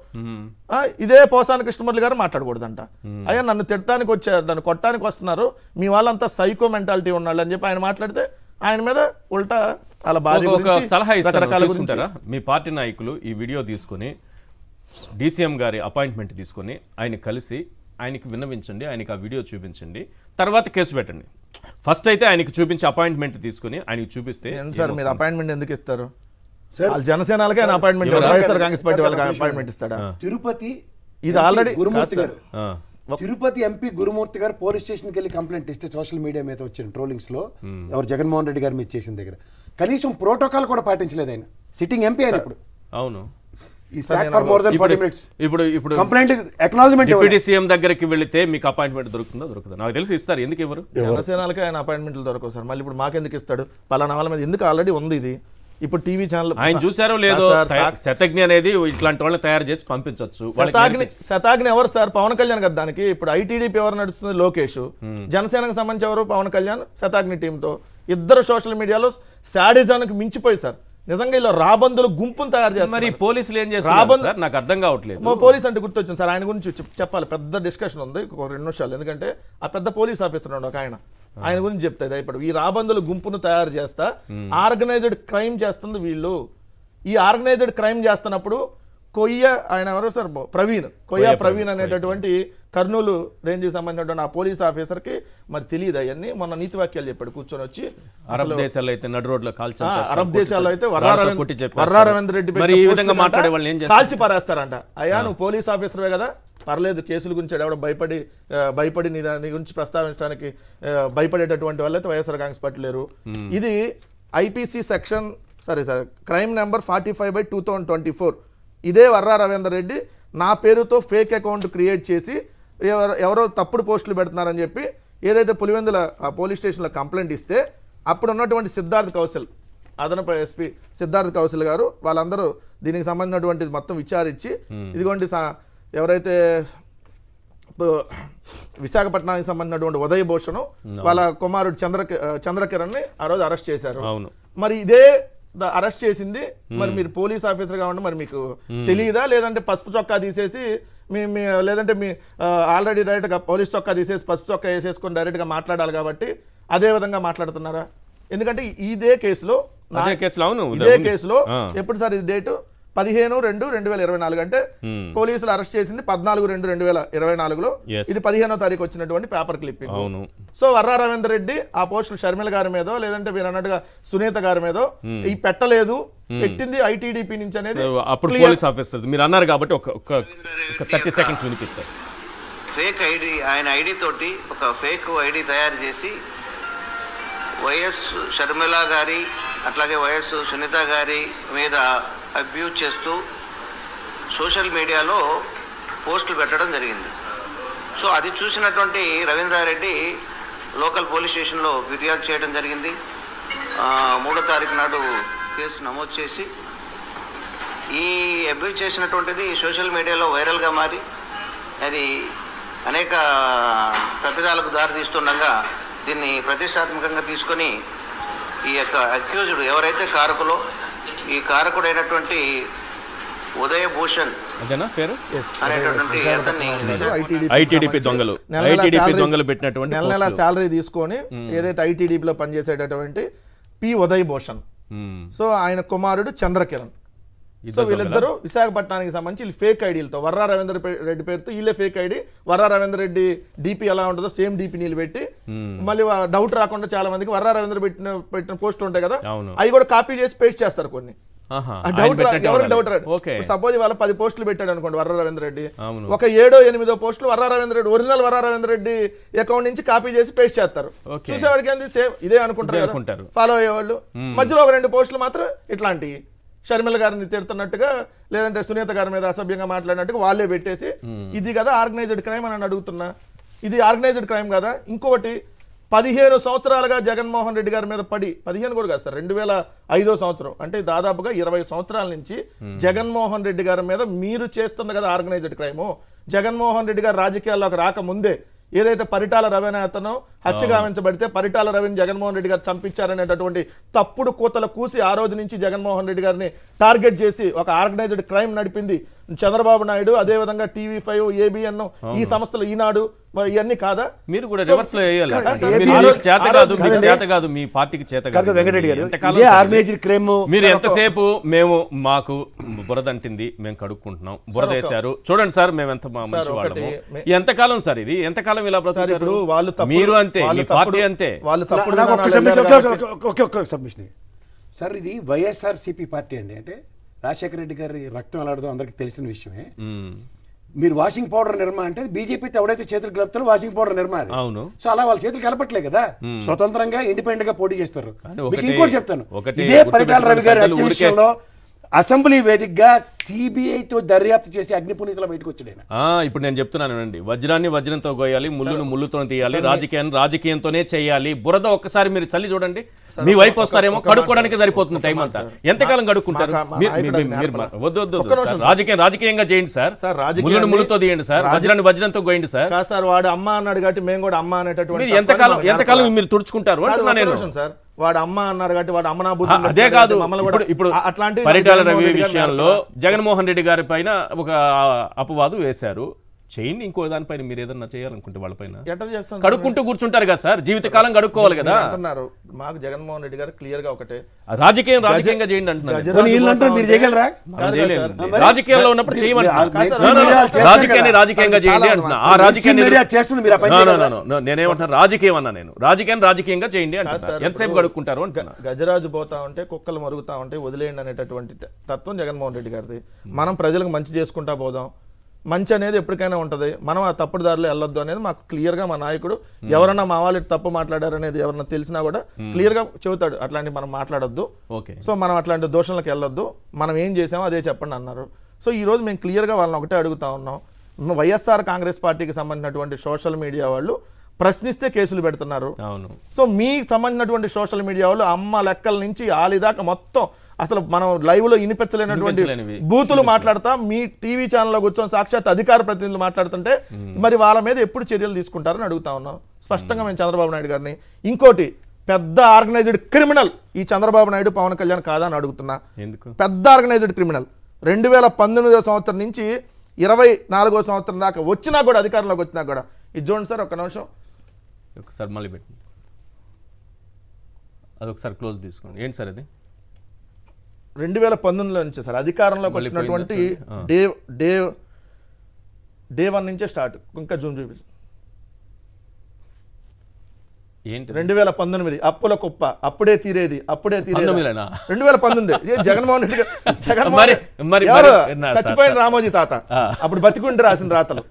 ఇదే పోసాని కృష్ణమురళి గారు మాట్లాడకూడదంట. అయ్యా నన్ను తిట్టడానికి వచ్చారు, నన్ను కొట్టడానికి వస్తున్నారు, మీ వాళ్ళంతా సైకో మెంటాలిటీ ఉన్నాళ్ళు అని చెప్పి ఆయన మాట్లాడితే ఆయన మీద ఉల్టా అలా ఒక సలహా ఇస్తారా? మీ పార్టీ నాయకులు ఈ వీడియో తీసుకుని డీసీఎం గారి అపాయింట్మెంట్ తీసుకుని ఆయన కలిసి ఆయనకి విన్నవించండి, ఆయనకి ఆ వీడియో చూపించండి, తర్వాత కేసు పెట్టండి. ఫస్ట్ అయితే ఆయనకి చూపించి అపాయింట్మెంట్ తీసుకుని ఆయనకి చూపిస్తే. సార్ మీరు అపాయింట్మెంట్ ఎందుకు ఇస్తారు? జనసేనకే ఆయన అపాయింట్మెంట్, వైఎస్ఆర్ కాంగ్రెస్ పార్టీ వాళ్ళకి అపాయింట్మెంట్ ఇస్తాడా? తిరుపతి ఇది ఆల్రెడీ తిరుపతి ఎంపీ గురుమూర్తి గారు పోలీస్ స్టేషన్కి వెళ్ళి కంప్లైంట్ ఇస్తే సోషల్ మీడియా మీద వచ్చిన ట్రోలింగ్స్ లో ఎవరు జగన్మోహన్ రెడ్డి గారు మీద చేసిన దగ్గర కనీసం ప్రోటోకాల్ కూడా పాటించలేదు ఆయన. సిట్టింగ్ ఎంపీ ఆయన ఇప్పుడు. అవును, డిప్యూటీ సీఎం దగ్గరికి వెళితే మీకు అపాయింట్మెంట్ దొరుకుతుందా? దొరుకుతుందా? నాకు తెలిసి ఇస్తారు. ఎందుకు ఇవ్వరు? జనసేనలకి ఆయన అపాయింట్మెంట్లు దొరకవు సార్. మళ్ళీ ఇప్పుడు మాకెందుకు ఇస్తాడు? పలానా వాళ్ళ మీద ఎందుకు ఆల్రెడీ ఉంది ఇది. ఇప్పుడు టీవీ ఛానల్ ఆయన చూసారో లేదో, శతజ్ఞ అనేది ఇట్లాంటి వాళ్ళని తయారు చేసి పంపించవచ్చు. శతాగ్ని ఎవరు సార్? పవన్ కళ్యాణ్ కదా దానికి. ఇప్పుడు ఐటీడీపీ ఎవరు నడుస్తుంది? లోకేష్. జనసేనకు సంబంధించి ఎవరు? పవన్ కళ్యాణ్ శతాగ్ని టీంతో. ఇద్దరు సోషల్ మీడియాలో శాడిజానికి మించిపోయి సార్. నిజంగా ఇలా రాబందులు గుంపును తయారు చేస్తారు. మరి పోలీసులు ఏం చేస్తారు నాకు అర్థం కావట్లేదు. పోలీస్ అంటే గుర్తొచ్చింది సార్, ఆయన గురించి చెప్పాలి. పెద్ద డిస్కషన్ ఉంది, ఒక 2 నిమిషాలు. ఎందుకంటే ఆ పెద్ద పోలీస్ ఆఫీసర్ ఉండే ఒక ఆయన గురించి చెప్తాయి. ఇప్పుడు ఈ రాబందుల గుంపును తయారు చేస్తా ఆర్గనైజ్డ్ క్రైమ్ చేస్తుంది వీళ్ళు. ఈ ఆర్గనైజ్డ్ క్రైమ్ చేస్తున్నప్పుడు ఆయన ఎవరో సార్ ప్రవీణ్ అనేటటువంటి కర్నూలు రేంజ్కి సంబంధించినటువంటి ఆ పోలీస్ ఆఫీసర్కి మరి తెలియదు అవన్నీ. మొన్న నీతి వాక్యాలు చెప్పాడు కూర్చొని వచ్చి. అరబ్ దేశాల్లో అయితే నడు రోడ్లో అరబ్ దేశాల్లో అయితే వర్రా రవీంద్ర రెడ్డి కాల్చి పారేస్తారంట. అయ్యా నువ్వు పోలీస్ ఆఫీసర్వే కదా, పర్లేదు కేసుల గురించి ఎవడో భయపడి నీ గురించి ప్రస్తావించడానికి భయపడేటటువంటి వాళ్ళైతే వైఎస్ఆర్ కాంగ్రెస్ పార్టీ లేరు. ఇది ఐపీసీ సెక్షన్ క్రైమ్ నెంబర్ 45/2024. ఇదే వర్రా రవీందర్ రెడ్డి నా పేరుతో ఫేక్ అకౌంట్ క్రియేట్ చేసి ఎవరో తప్పుడు పోస్టులు పెడుతున్నారని చెప్పి ఏదైతే పులివెందుల పోలీస్ స్టేషన్లో కంప్లైంట్ ఇస్తే అప్పుడు ఉన్నటువంటి సిద్ధార్థ్ కౌశల్, అదనపు ఎస్పీ సిద్ధార్థ్ కౌశల్ గారు వాళ్ళందరూ దీనికి సంబంధించినటువంటి మొత్తం విచారించి ఇదిగోండి ఎవరైతే విశాఖపట్నానికి సంబంధించినటువంటి ఉదయ్ భూషణ్ వాళ్ళ కుమారుడు చంద్రకిరణ్ ఆ రోజు అరెస్ట్ చేశారు. మరి ఇదే అరెస్ట్ చేసింది మరి మీరు పోలీస్ ఆఫీసర్ గా ఉండి మరి మీకు తెలియదా? లేదంటే పసుపు చొక్కా తీసేసి లేదంటే మీ ఆల్రెడీ డైరెక్ట్ గా పోలీస్ చొక్కా తీసేసి పసుపు చొక్కా వేసేసుకొని డైరెక్ట్ గా మాట్లాడాలి కాబట్టి అదే విధంగా మాట్లాడుతున్నారా? ఎందుకంటే ఇదే కేసులో ఎప్పుడు సార్ ఇది డేటు 15/2/2024 అంటే పోలీసులు అరెస్ట్ చేసింది 14/2/2024లో. ఇది 15వ తారీఖు వచ్చినటువంటి paper clipping. So Varra Ravinder Reddy ఆ పోస్టులు షర్మిల గారి మీదో లేదంటే మీరు అన్నట్టుగా సునీత గారి మీదో ఈ పెట్టలేదు, పెట్టింది ఐటీడీపీ నుంచి అనేది అప్పుడు పోలీస్ ఆఫీసర్ మీరు అన్నారు కాబట్టి ఒక 30 సెకండ్స్ వినిపిస్తారు. ఫేక్ ఐడి, ఆయన ఐడి తోటి ఒక ఫేక్ ఐడి తయారు చేసి వైఎస్ షర్మిల గారి అట్లాగే వైఎస్ సునీత గారి మీద అబ్యూజ్ చేస్తూ సోషల్ మీడియాలో పోస్టులు పెట్టడం జరిగింది. సో అది చూసినటువంటి రవీంద్రారెడ్డి లోకల్ పోలీస్ స్టేషన్లో ఫిర్యాదు చేయడం జరిగింది. 3వ తారీఖు నాడు కేసు నమోదు చేసి ఈ అబ్యూజ్ చేసినటువంటిది సోషల్ మీడియాలో వైరల్గా మారి అది అనేక తప్పిదాలకు దారితీస్తుండగా దీన్ని ప్రతిష్టాత్మకంగా తీసుకొని ఈ యొక్క అక్యూజ్డ్ ఎవరైతే కారకులో ఈ కారకుడైనటువంటి ఉదయ్ భూషణ్ అనేటటువంటి ఐటీడీపీ దొంగలు పెట్టినటువంటి నెల నెల శాలరీ తీసుకొని ఏదైతే ఐటీడీపీలో పనిచేసేటటువంటి ఉదయ్ భూషణ్, సో ఆయన కుమారుడు చంద్రకిరణ్. సో వీళ్ళిద్దరూ విశాఖపట్నానికి సంబంధించి ఫేక్ ఐడీలతో వర్రా రవీంద్ర రెడ్డి పేరుతో వీళ్ళే fake ID Varra Ravindra Reddy DP ఎలా ఉంటుందో సేమ్ డీపీ నీళ్ళు పెట్టి మళ్ళీ డౌట్ రాకుండా చాలా మందికి వర్రా రవీంద్ర పెట్టిన పోస్టులు ఉంటాయి కదా అవి కూడా కాపీ చేసి పేస్ట్ చేస్తారు కొన్ని. ఎవరికి డౌట్ రాదు. సపోజ్ వాళ్ళ 10 పోస్టులు పెట్టాడు అనుకోండి వర్రా రవీంద్ర రెడ్డి, ఒక 7-8 పోస్టులు వర్రా రవీంద్ర రెడ్డి ఒరిజినల్ వర్రా రవీంద్ర రెడ్డి అకౌంట్ నుంచి కాపీ చేసి పేస్ట్ చేస్తారు. చూసేవాడికి ఏంది సేమ్ ఇదే అనుకుంటారు ఫాలో అయ్యేవాళ్ళు. మధ్యలో ఒక 2 పోస్టులు మాత్రం ఇట్లాంటివి షర్మిల గారిని తిడుతున్నట్టుగా లేదంటే సునీత గారి మీద అసభ్యంగా మాట్లాడినట్టుగా వాళ్ళే పెట్టేసి ఇది కదా ఆర్గనైజ్డ్ క్రైమ్ అని అడుగుతున్నా. ఇది ఆర్గనైజ్డ్ క్రైమ్ కదా. ఇంకొకటి 15 సంవత్సరాలుగా జగన్మోహన్ రెడ్డి గారి మీద పడి 15 కూడా కాదు సార్ 2005 సంవత్సరం అంటే దాదాపుగా 20 సంవత్సరాల నుంచి జగన్మోహన్ రెడ్డి గారి మీద మీరు చేస్తున్న కదా ఆర్గనైజ్డ్ క్రైమ్. జగన్మోహన్ రెడ్డి గారు రాజకీయాల్లోకి రాకముందే ఏదైతే పరిటాల రవి అతను హత్య గావించబడితే పరిటాల రవిని జగన్మోహన్ రెడ్డి గారు చంపించారనేటటువంటి తప్పుడు కూతలు కూసి ఆ రోజు నుంచి జగన్మోహన్ రెడ్డి గారిని టార్గెట్ చేసి ఒక ఆర్గనైజ్డ్ క్రైమ్ నడిపింది చంద్రబాబు నాయుడు. అదే విధంగా TV5 ABN ఈ సంస్థలు ఈనాడు ఇవన్నీ కాదా? మీరు కూడా రివర్స్ లో వేయాలి. చేత కాదు మీ పార్టీకి చేత కాదు వెంకటరెడ్డి గారు ఆర్గనైజ్డ్ క్రైమ్. మీరు ఎంతసేపు మేము మాకు బురద అంటింది మేము కడుక్కుంటున్నాం బురద వేశారు చూడండి సార్ మేము ఎంత మంచి వాళ్ళము ఎంతకాలం సార్ ఇది ఎంతకాలం ఇలా ఇప్పుడు వాళ్ళు మీరు అంతే మీ పార్టీ అంతే వాళ్ళు తప్పుడు సబ్మిషన్ సార్. ఇది వైఎస్ఆర్సీపీ పార్టీ అండి. అంటే రాజశేఖర రెడ్డి గారి రక్తం అలాడదో అందరికి తెలిసిన విషయమే. మీరు వాషింగ్ పౌడర్ నిర్మా అంటే బీజేపీతో ఎవడైతే చేతులు కలుపుతారో వాషింగ్ పౌడర్ నిర్మా. అవును. సో అలా వాళ్ళ చేతులు కలపట్లే కదా, స్వతంత్రంగా ఇండిపెండెంట్ గా పోటీ చేస్తారు. ఇంకోటి చెప్తాను, ఇదే పరిటాల రవి గారి హత్య విషయంలో అసెంబ్లీ వేదికగా సిబిఐతో దర్యాప్తు చేసి అగ్నిపునీతలో బయటకు వచ్చాడు. ఇప్పుడు నేను చెప్తున్నానండి, వజ్రాన్ని వజ్రంతో గోయాలి, ముళ్ళును ముళ్ళుతో తీయాలి, రాజకీయాన్ని రాజకీయంతోనే చేయాలి. బురద ఒక్కసారి మీరు చల్లి చూడండి, మీ వైపు వస్తారేమో, కడుక్కోవడానికి సరిపోతుంది టైం అంతా. ఎంతకాలం కడుక్కుంటారు? రాజకీయంగా చేయండి సార్, ముళ్ళును ముళ్ళుతో తీయండి సార్, వజ్రాన్ని వజ్రంతో గోయండి సార్. సార్ వాడు అమ్మ అన్నాడు కాబట్టి మేము కూడా అమ్మ అనేటటువంటి ఎంతకాలం మీరు తుడుచుకుంటారు అంటున్నా నేను. సార్ వాడు అమ్మ అన్నాడు కాబట్టి వాడు అమ్మ నా బుద్ధి. అదే కాదు, ఇప్పుడు అట్లాంటి పరిటాల రవి విషయంలో జగన్మోహన్ రెడ్డి గారి పైన ఒక అపవాదు వేశారు, చేయండి. ఇంకో దానిపైన మీరు ఏదన్నా చేయాలనుకుంటే వాళ్ళపైన కడుక్కుంటూ కూర్చుంటారు కదా సార్, జీవితకాలం కడుక్కోవాలి కదా అంటున్నారు. మాకు జగన్మోహన్ రెడ్డి గారు క్లియర్ గా ఒకటే రాజకీయంగా చేయండి అంటున్నారు. రాజకీయాల్లో ఉన్నప్పుడు చేయమంటున్నారు, రాజకీయంగా చేయండి అంటున్నా. ఆ రాజకీయాన్ని నేనేమంటున్నా, రాజకీయం అన్నా నేను, రాజకీయంగా చేయండి అంటున్నా. ఎంతసేపు కడుక్కుంటారు అంటున్నా. గజరాజు పోతా ఉంటే కుక్కలు మరుగుతా ఉంటే వదిలేయండి అనేటటువంటి తత్వం జగన్మోహన్ రెడ్డి గారిది. మనం ప్రజలకు మంచి చేసుకుంటా పోదాం, మంచి అనేది ఎప్పటికైనా ఉంటుంది, మనం ఆ తప్పుడు దారిలో వెళ్ళొద్దు అనేది మాకు క్లియర్గా మా నాయకుడు, ఎవరన్నా మా వాళ్ళు తప్పు మాట్లాడారు అనేది ఎవరన్నా తెలిసినా కూడా క్లియర్గా చెబుతాడు, అట్లాంటివి మనం మాట్లాడొద్దు, సో మనం అట్లాంటి దోషంలోకి వెళ్ళొద్దు, మనం ఏం చేసామో అదే చెప్పండి అన్నారు. సో ఈరోజు మేము క్లియర్గా వాళ్ళని ఒకటే అడుగుతా ఉన్నాం, వైఎస్ఆర్ కాంగ్రెస్ పార్టీకి సంబంధించినటువంటి సోషల్ మీడియా వాళ్ళు ప్రశ్నిస్తే కేసులు పెడుతున్నారు. సో మీకు సంబంధించినటువంటి సోషల్ మీడియా వాళ్ళు అమ్మ లెక్కల నుంచి ఆలిదాకా మొత్తం అసలు మనం లైవ్ లో వినిపించలేనటువంటి బూతులు మాట్లాడతా మీ టీవీ ఛానల్లో కూర్చొని సాక్షాత్ అధికార ప్రతినిధులు మాట్లాడుతుంటే మరి వాళ్ళ మీద ఎప్పుడు చర్యలు తీసుకుంటారని అడుగుతా ఉన్నాం స్పష్టంగా మేము చంద్రబాబు నాయుడు గారిని. ఇంకోటి పెద్ద ఆర్గనైజ్డ్ క్రిమినల్ ఈ చంద్రబాబు నాయుడు పవన్ కళ్యాణ్ కాదా అని అడుగుతున్నా. పెద్ద ఆర్గనైజ్డ్ క్రిమినల్ 2019వ సంవత్సరం నుంచి 24వ సంవత్సరం దాకా వచ్చినా కూడా అధికారంలోకి వచ్చినా కూడా ఇది చూడండి సార్, ఒక్క నిమిషం ఒకసారి మళ్ళీ పెట్టి అదొకసారి క్లోజ్ తీసుకోండి. ఏంటి సార్ అది? 2019లో నుంచి సార్ అధికారంలోకి వచ్చినటువంటి డే 1 నుంచే స్టార్ట్. ఇంకా జూమ్ చూపించు. 2019 అప్పుల కుప్ప, అప్పుడే తీరేది 2019 జగన్మోహన్ రెడ్డి ఎవరు చచ్చిపోయిన రామోజీ తాత అప్పుడు బతికుంటే రాసిన రాతలు.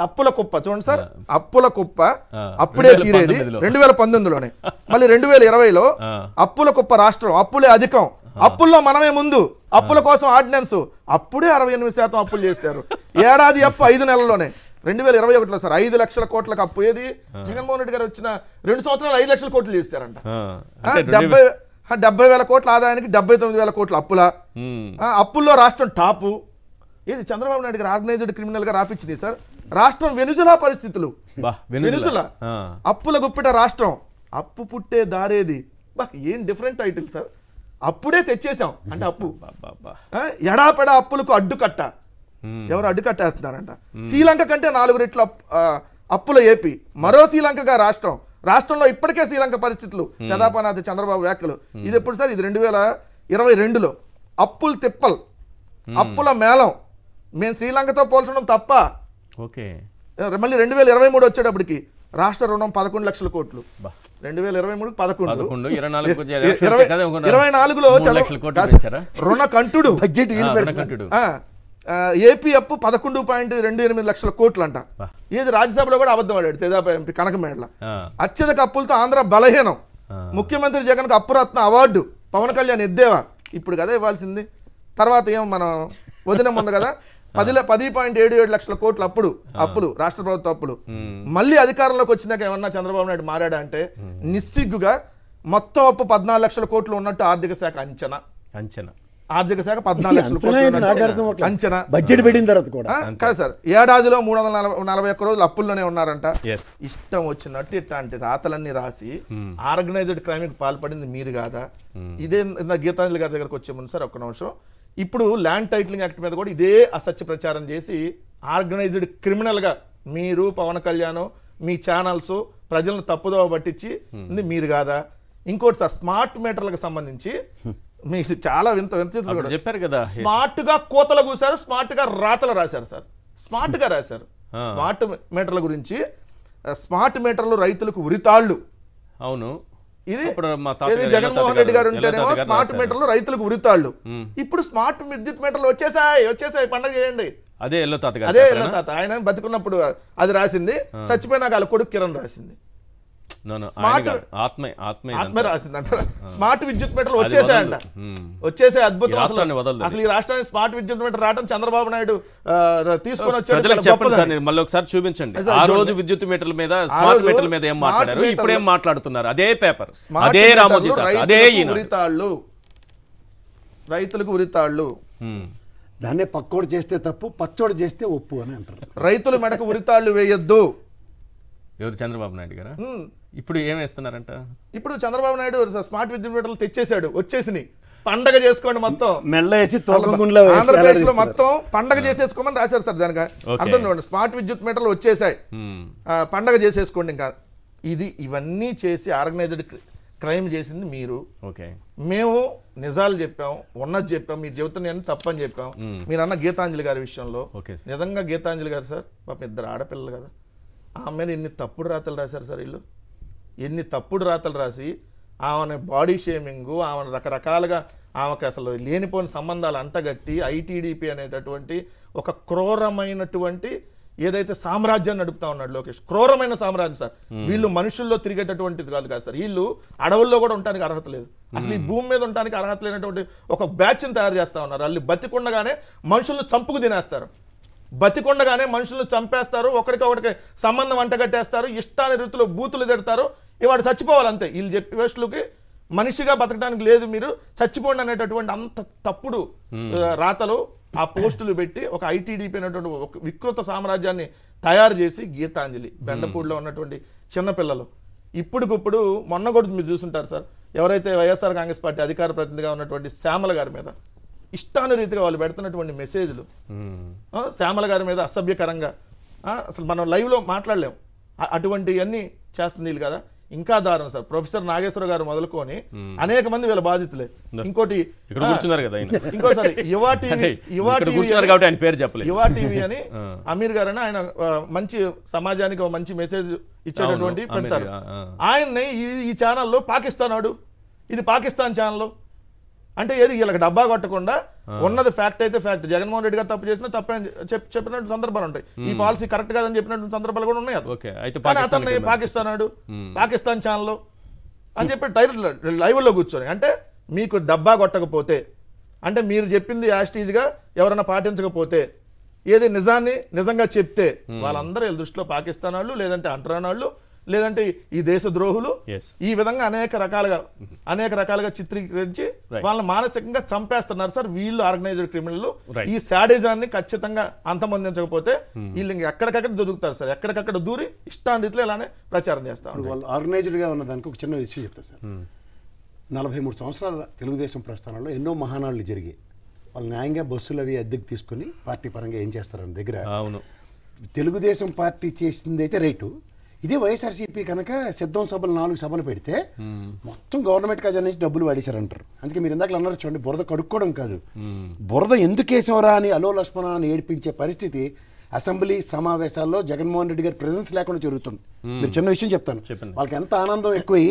అప్పుల కుప్ప చూడండి సార్, అప్పుల కుప్ప అప్పుడే తీరేది 2019లోనే. మళ్ళీ 2020లో అప్పుల కుప్ప రాష్ట్రం, అప్పులే అధికం, అప్పుల్లో మనమే ముందు, అప్పుల కోసం ఆర్డినెన్స్, అప్పుడే 68% అప్పులు చేశారు. ఏడాది అప్పు 5 నెలల్లోనే. 2021లో సార్ 5 లక్షల కోట్లకు అప్పు. ఏది జగన్మోహన్ రెడ్డి గారు వచ్చిన 2 సంవత్సరాలు 5 లక్షల కోట్లు చేశారంట. 70,000 కోట్ల ఆదాయానికి 79,000 కోట్ల అప్పుల. అప్పుల్లో రాష్ట్రం టాపు. ఏది చంద్రబాబు నాయుడు గారు ఆర్గనైజ్డ్ క్రిమినల్ గా రాపించింది సార్. రాష్ట్రం వెనుజులా పరిస్థితులు, వెనుజులా అప్పుల గుప్పిట రాష్ట్రం, అప్పు పుట్టే దారేది. ఏం డిఫరెంట్ టైటిల్ సార్. అప్పుడే తెచ్చేసాం అంటే అప్పు, ఎడాపెడా అప్పులకు అడ్డుకట్ట. ఎవరు అడ్డుకట్టేస్తున్నారంట? శ్రీలంక కంటే 4 రెట్ల అప్పుల ఏపీ, మరో శ్రీలంకగా రాష్ట్రం. రాష్ట్రంలో ఇప్పటికే శ్రీలంక పరిస్థితులు, తెదాపనాథ్ చంద్రబాబు వ్యాఖ్యలు. ఇది ఎప్పుడు సార్? ఇది 2022లో. అప్పులు తిప్పల్, అప్పుల మేళం. మేము శ్రీలంకతో పోల్చడం తప్ప. మళ్ళీ 2023 వచ్చేటప్పటికి రాష్ట్ర రుణం 11 లక్షల కోట్లు. 2023 11, 24లో రుణ కంటుడు ఏపీ అప్పు 11.28 లక్షల కోట్లు అంట. ఏది రాజ్యసభలో కూడా అబద్ధం ఆడాడు తెదాప ఎంపీ కనకమేడల. అత్యధిక అప్పులతో ఆంధ్ర బలహీనం. ముఖ్యమంత్రి జగన్ కు అప్పురత్న అవార్డు, పవన్ కళ్యాణ్ ఎద్దేవా. ఇప్పుడు కదా ఇవ్వాల్సింది. తర్వాత ఏం మనం వదినం ఉంది కదా, 10.77 లక్షల కోట్ల అప్పులు రాష్ట్ర ప్రభుత్వ అప్పులు. మళ్ళీ అధికారంలోకి వచ్చినాక ఏమన్నా చంద్రబాబు నాయుడు మారాడా అంటే నిస్సిగ్గుగా మొత్తం అప్పు 14 లక్షల కోట్లు ఉన్నట్టు ఆర్థిక శాఖ అంచనా. ఆర్థిక శాఖ 14 లక్షల కోట్లు అంచనా. బడ్జెట్ పెట్టిన తర్వాత కూడా కాదు సార్, ఏడాదిలో 341 రోజులు అప్పుల్లోనే ఉన్నారంట. ఇష్టం వచ్చినట్టు ఇట్లాంటి రాతలన్నీ రాసి ఆర్గనైజ్డ్ క్రైమ్ కి పాల్పడింది మీరు కాదా? ఇదే గీతాంజలి గారి దగ్గరకు వచ్చే ముందు సార్ ఒక్క నిమిషం, ఇప్పుడు ల్యాండ్ టైటిలింగ్ యాక్ట్ మీద కూడా ఇదే అసత్య ప్రచారం చేసి ఆర్గనైజ్డ్ క్రిమినల్ గా మీరు పవన్ కళ్యాణ్ మీ ఛానల్స్ ప్రజలను తప్పుదోవ పట్టించి మీరు కాదా? ఇంకోటి సార్, స్మార్ట్ మీటర్లకు సంబంధించి మీకు చాలా వింత చెప్పారు కదా, స్మార్ట్ గా కోతలు కూసారు, స్మార్ట్ గా రాతలు రాశారు సార్, స్మార్ట్ గా రాశారు. స్మార్ట్ మీటర్ల గురించి, స్మార్ట్ మీటర్లు రైతులకు ఉరితాళ్లు. అవును, ఇది జగన్మోహన్ రెడ్డి గారు ఉంటేనేమో స్మార్ట్ మీటర్లు రైతులకు ఉరితాళ్లు. ఇప్పుడు స్మార్ట్ విద్యుత్ మీటర్లు వచ్చేసాయి పండగ చేయండి. అదే ఎల్లో తాత ఆయన బతుకున్నప్పుడు అది రాసింది, చచ్చిపోయినాక వాళ్ళ కొడుకు కిరణ్ రాసింది. ఆత్మే రాసిందంట. స్మార్ట్ విద్యుత్ మీటర్లు వచ్చేసాయి అద్భుతం. అసలు ఈ రాష్ట్రానికి స్మార్ట్ విద్యుత్ మీటర్ రావడం చంద్రబాబు నాయుడు తీసుకొని వచ్చాడు. మళ్ళీ ఒకసారి చూపించండి, ఆ రోజు విద్యుత్ మీటర్ల మీద స్మార్ట్ మీటర్ల మీద ఏం మాట్లాడారు, ఇప్పుడు ఏం మాట్లాడుతున్నారు. అదే పేపర్, అదే రామోజీ, అదే ఉరితాళ్ళు, రైతులకు ఉరితాళ్ళు. దాన్నే పక్కోడు చేస్తే తప్పు, పచ్చోడు చేస్తే ఒప్పు అని అంటారు. రైతులు మెడకు ఉరితాళ్ళు వేయొద్దు. ఎవరు? చంద్రబాబు నాయుడు గారా? ఇప్పుడు ఏం వేస్తున్నారంట? ఇప్పుడు చంద్రబాబు నాయుడు స్మార్ట్ విద్యుత్ మీటర్లు తెచ్చేసాడు, వచ్చేసినాయి, పండగ చేసుకోండి మొత్తం. ఆంధ్రప్రదేశ్ లో మొత్తం పండగ చేసేసుకోమని రాశారు సార్. దానికి అర్థం స్మార్ట్ విద్యుత్ మీటర్లు వచ్చేసాయి, పండగ చేసేసుకోండి. ఇంకా ఇవన్నీ చేసి ఆర్గనైజ్డ్ క్రైమ్ చేసింది మీరు. మేము నిజాలు చెప్పాం, ఉన్నది చెప్పాం, మీరు చెబుతున్నాయని తప్పని చెప్పాం. మీరు అన్న గీతాంజలి గారి విషయంలో నిజంగా గీతాంజలి గారు సార్ పాపం 2 ఆడపిల్లలు కదా, ఆమె మీద ఎన్ని తప్పుడు రాతలు రాశారు సార్ వీళ్ళు. ఎన్ని తప్పుడు రాతలు రాసి ఆమెను బాడీ షేమింగ్, ఆమెను రకరకాలుగా ఆమెకు అసలు లేనిపోని సంబంధాలు అంటగట్టి ఐటీడీపీ అనేటటువంటి ఒక క్రూరమైనటువంటి ఏదైతే సామ్రాజ్యాన్ని నడుపుతా ఉన్నాడు లోకేష్, క్రూరమైన సామ్రాజ్యం సార్. వీళ్ళు మనుషుల్లో తిరిగేటటువంటిది కాదు సార్, వీళ్ళు అడవుల్లో కూడా ఉండడానికి అర్హత లేదు. అసలు ఈ భూమి మీద ఉండడానికి అర్హత లేనటువంటి ఒక బ్యాచ్ని తయారు చేస్తా ఉన్నారు. వాళ్ళు బతికుండగానే మనుషులను చంపుకు తినేస్తారు, బతికొండగానే మనుషులను చంపేస్తారు, ఒకరికి సంబంధం అంటగట్టేస్తారు, ఇష్టాన్ని రీతిలో బూతులు తిడతారు. ఇవాడు చచ్చిపోవాలంతే. వీళ్ళు చెప్పి వేస్టులకి మనిషిగా బతకడానికి లేదు, మీరు చచ్చిపోండి అనేటటువంటి అంత తప్పుడు రాతలు ఆ పోస్టులు పెట్టి ఒక ఐటీడీపీ అనేటువంటి ఒక వికృత సామ్రాజ్యాన్ని తయారు చేసి గీతాంజలి బెండపూడిలో ఉన్నటువంటి చిన్నపిల్లలు ఇప్పుడుకిప్పుడు మొన్న కూడా మీరు చూసుంటారు సార్, ఎవరైతే వైఎస్ఆర్ కాంగ్రెస్ పార్టీ అధికార ప్రతినిధిగా ఉన్నటువంటి శ్యామల గారి మీద ఇష్టానురీతిగా వాళ్ళు పెడుతున్నటువంటి మెసేజ్లు, శ్యామల గారి మీద అసభ్యకరంగా అసలు మనం లైవ్లో మాట్లాడలేము, అటువంటివన్నీ చేస్తుంది వీళ్ళు కదా. ఇంకా దారుణం సార్, ప్రొఫెసర్ నాగేశ్వర గారు మొదలుకొని అనేక మంది వీళ్ళ బాధితులే. ఇంకోటి యువా టీవీ అని అమీర్ గారు అని ఆయన మంచి సమాజానికి మంచి మెసేజ్ ఇచ్చేటటువంటి పెడతారు. ఆయన్ని ఈ ఛానల్లో పాకిస్తాన్ ఆడు, ఇది పాకిస్తాన్ ఛానల్ అంటే ఏది వీళ్ళకి డబ్బా కొట్టకుండా ఉన్నది ఫ్యాక్ట్ అయితే ఫ్యాక్ట్. జగన్మోహన్ రెడ్డి గారు తప్పు చేసినా తప్పని చెప్పినట్టు సందర్భాలు ఉంటాయి. ఈ పాలసీ కరెక్ట్ కాదని చెప్పినటువంటి సందర్భాలు కూడా ఉన్నాయి. కానీ అతన్ని పాకిస్తాన్ ఆడు, పాకిస్తాన్ ఛానల్ అని చెప్పి టైటిల్ లైవ్లో కూర్చొని, అంటే మీకు డబ్బా కొట్టకపోతే, అంటే మీరు చెప్పింది యాస్టీజ్గా ఎవరైనా పాటించకపోతే, ఏది నిజాన్ని నిజంగా చెప్తే వాళ్ళందరూ వీళ్ళ దృష్టిలో పాకిస్తాన్ వాళ్ళు, లేదంటే అంటరానాళ్ళు, లేదంటే ఈ దేశ ద్రోహులు, ఈ విధంగా అనేక రకాలుగా చిత్రీకరించి వాళ్ళని మానసికంగా చంపేస్తున్నారు సార్ వీళ్ళు ఆర్గనైజ్డ్ క్రిమినల్. ఈ శాడిజాన్ని ఖచ్చితంగా అంతమొందించకపోతే వీళ్ళు ఎక్కడికక్కడ దొరుకుతారు సార్, ఎక్కడికక్కడ దూరి ఇష్టాంరీతిలో ఇలానే ప్రచారం చేస్తారు. వాళ్ళు ఆర్గనైజ్డ్ గా ఉన్న దానికి ఒక చిన్న విషయం చెప్తారు సార్. 43 సంవత్సరాల తెలుగుదేశం ప్రస్థానంలో ఎన్నో మహానాళ్ళు జరిగాయి. వాళ్ళు న్యాయంగా బస్సులు అవి అద్దెకు తీసుకుని పార్టీ పరంగా ఏం చేస్తారని దగ్గర తెలుగుదేశం పార్టీ చేసింది అయితే రైటు. ఇదే వైఎస్ఆర్సీపీ కనుక సిద్ధం సభలు 4 సభలు పెడితే మొత్తం గవర్నమెంట్ ఖజానా నుంచి డబ్బులు వాడేశారంటారు. అందుకే మీరు ఇందాక అన్నారు చూడండి, బురద కడుక్కోవడం కాదు, బురద ఎందుకు వేసేవరా అని అలో లక్ష్మణ అని ఏడిపించే పరిస్థితి అసెంబ్లీ సమావేశాల్లో జగన్మోహన్ రెడ్డి గారి ప్రెజెన్స్ లేకుండా జరుగుతుంది. మీరు చిన్న విషయం చెప్తాను, వాళ్ళకి ఎంత ఆనందం ఎక్కువై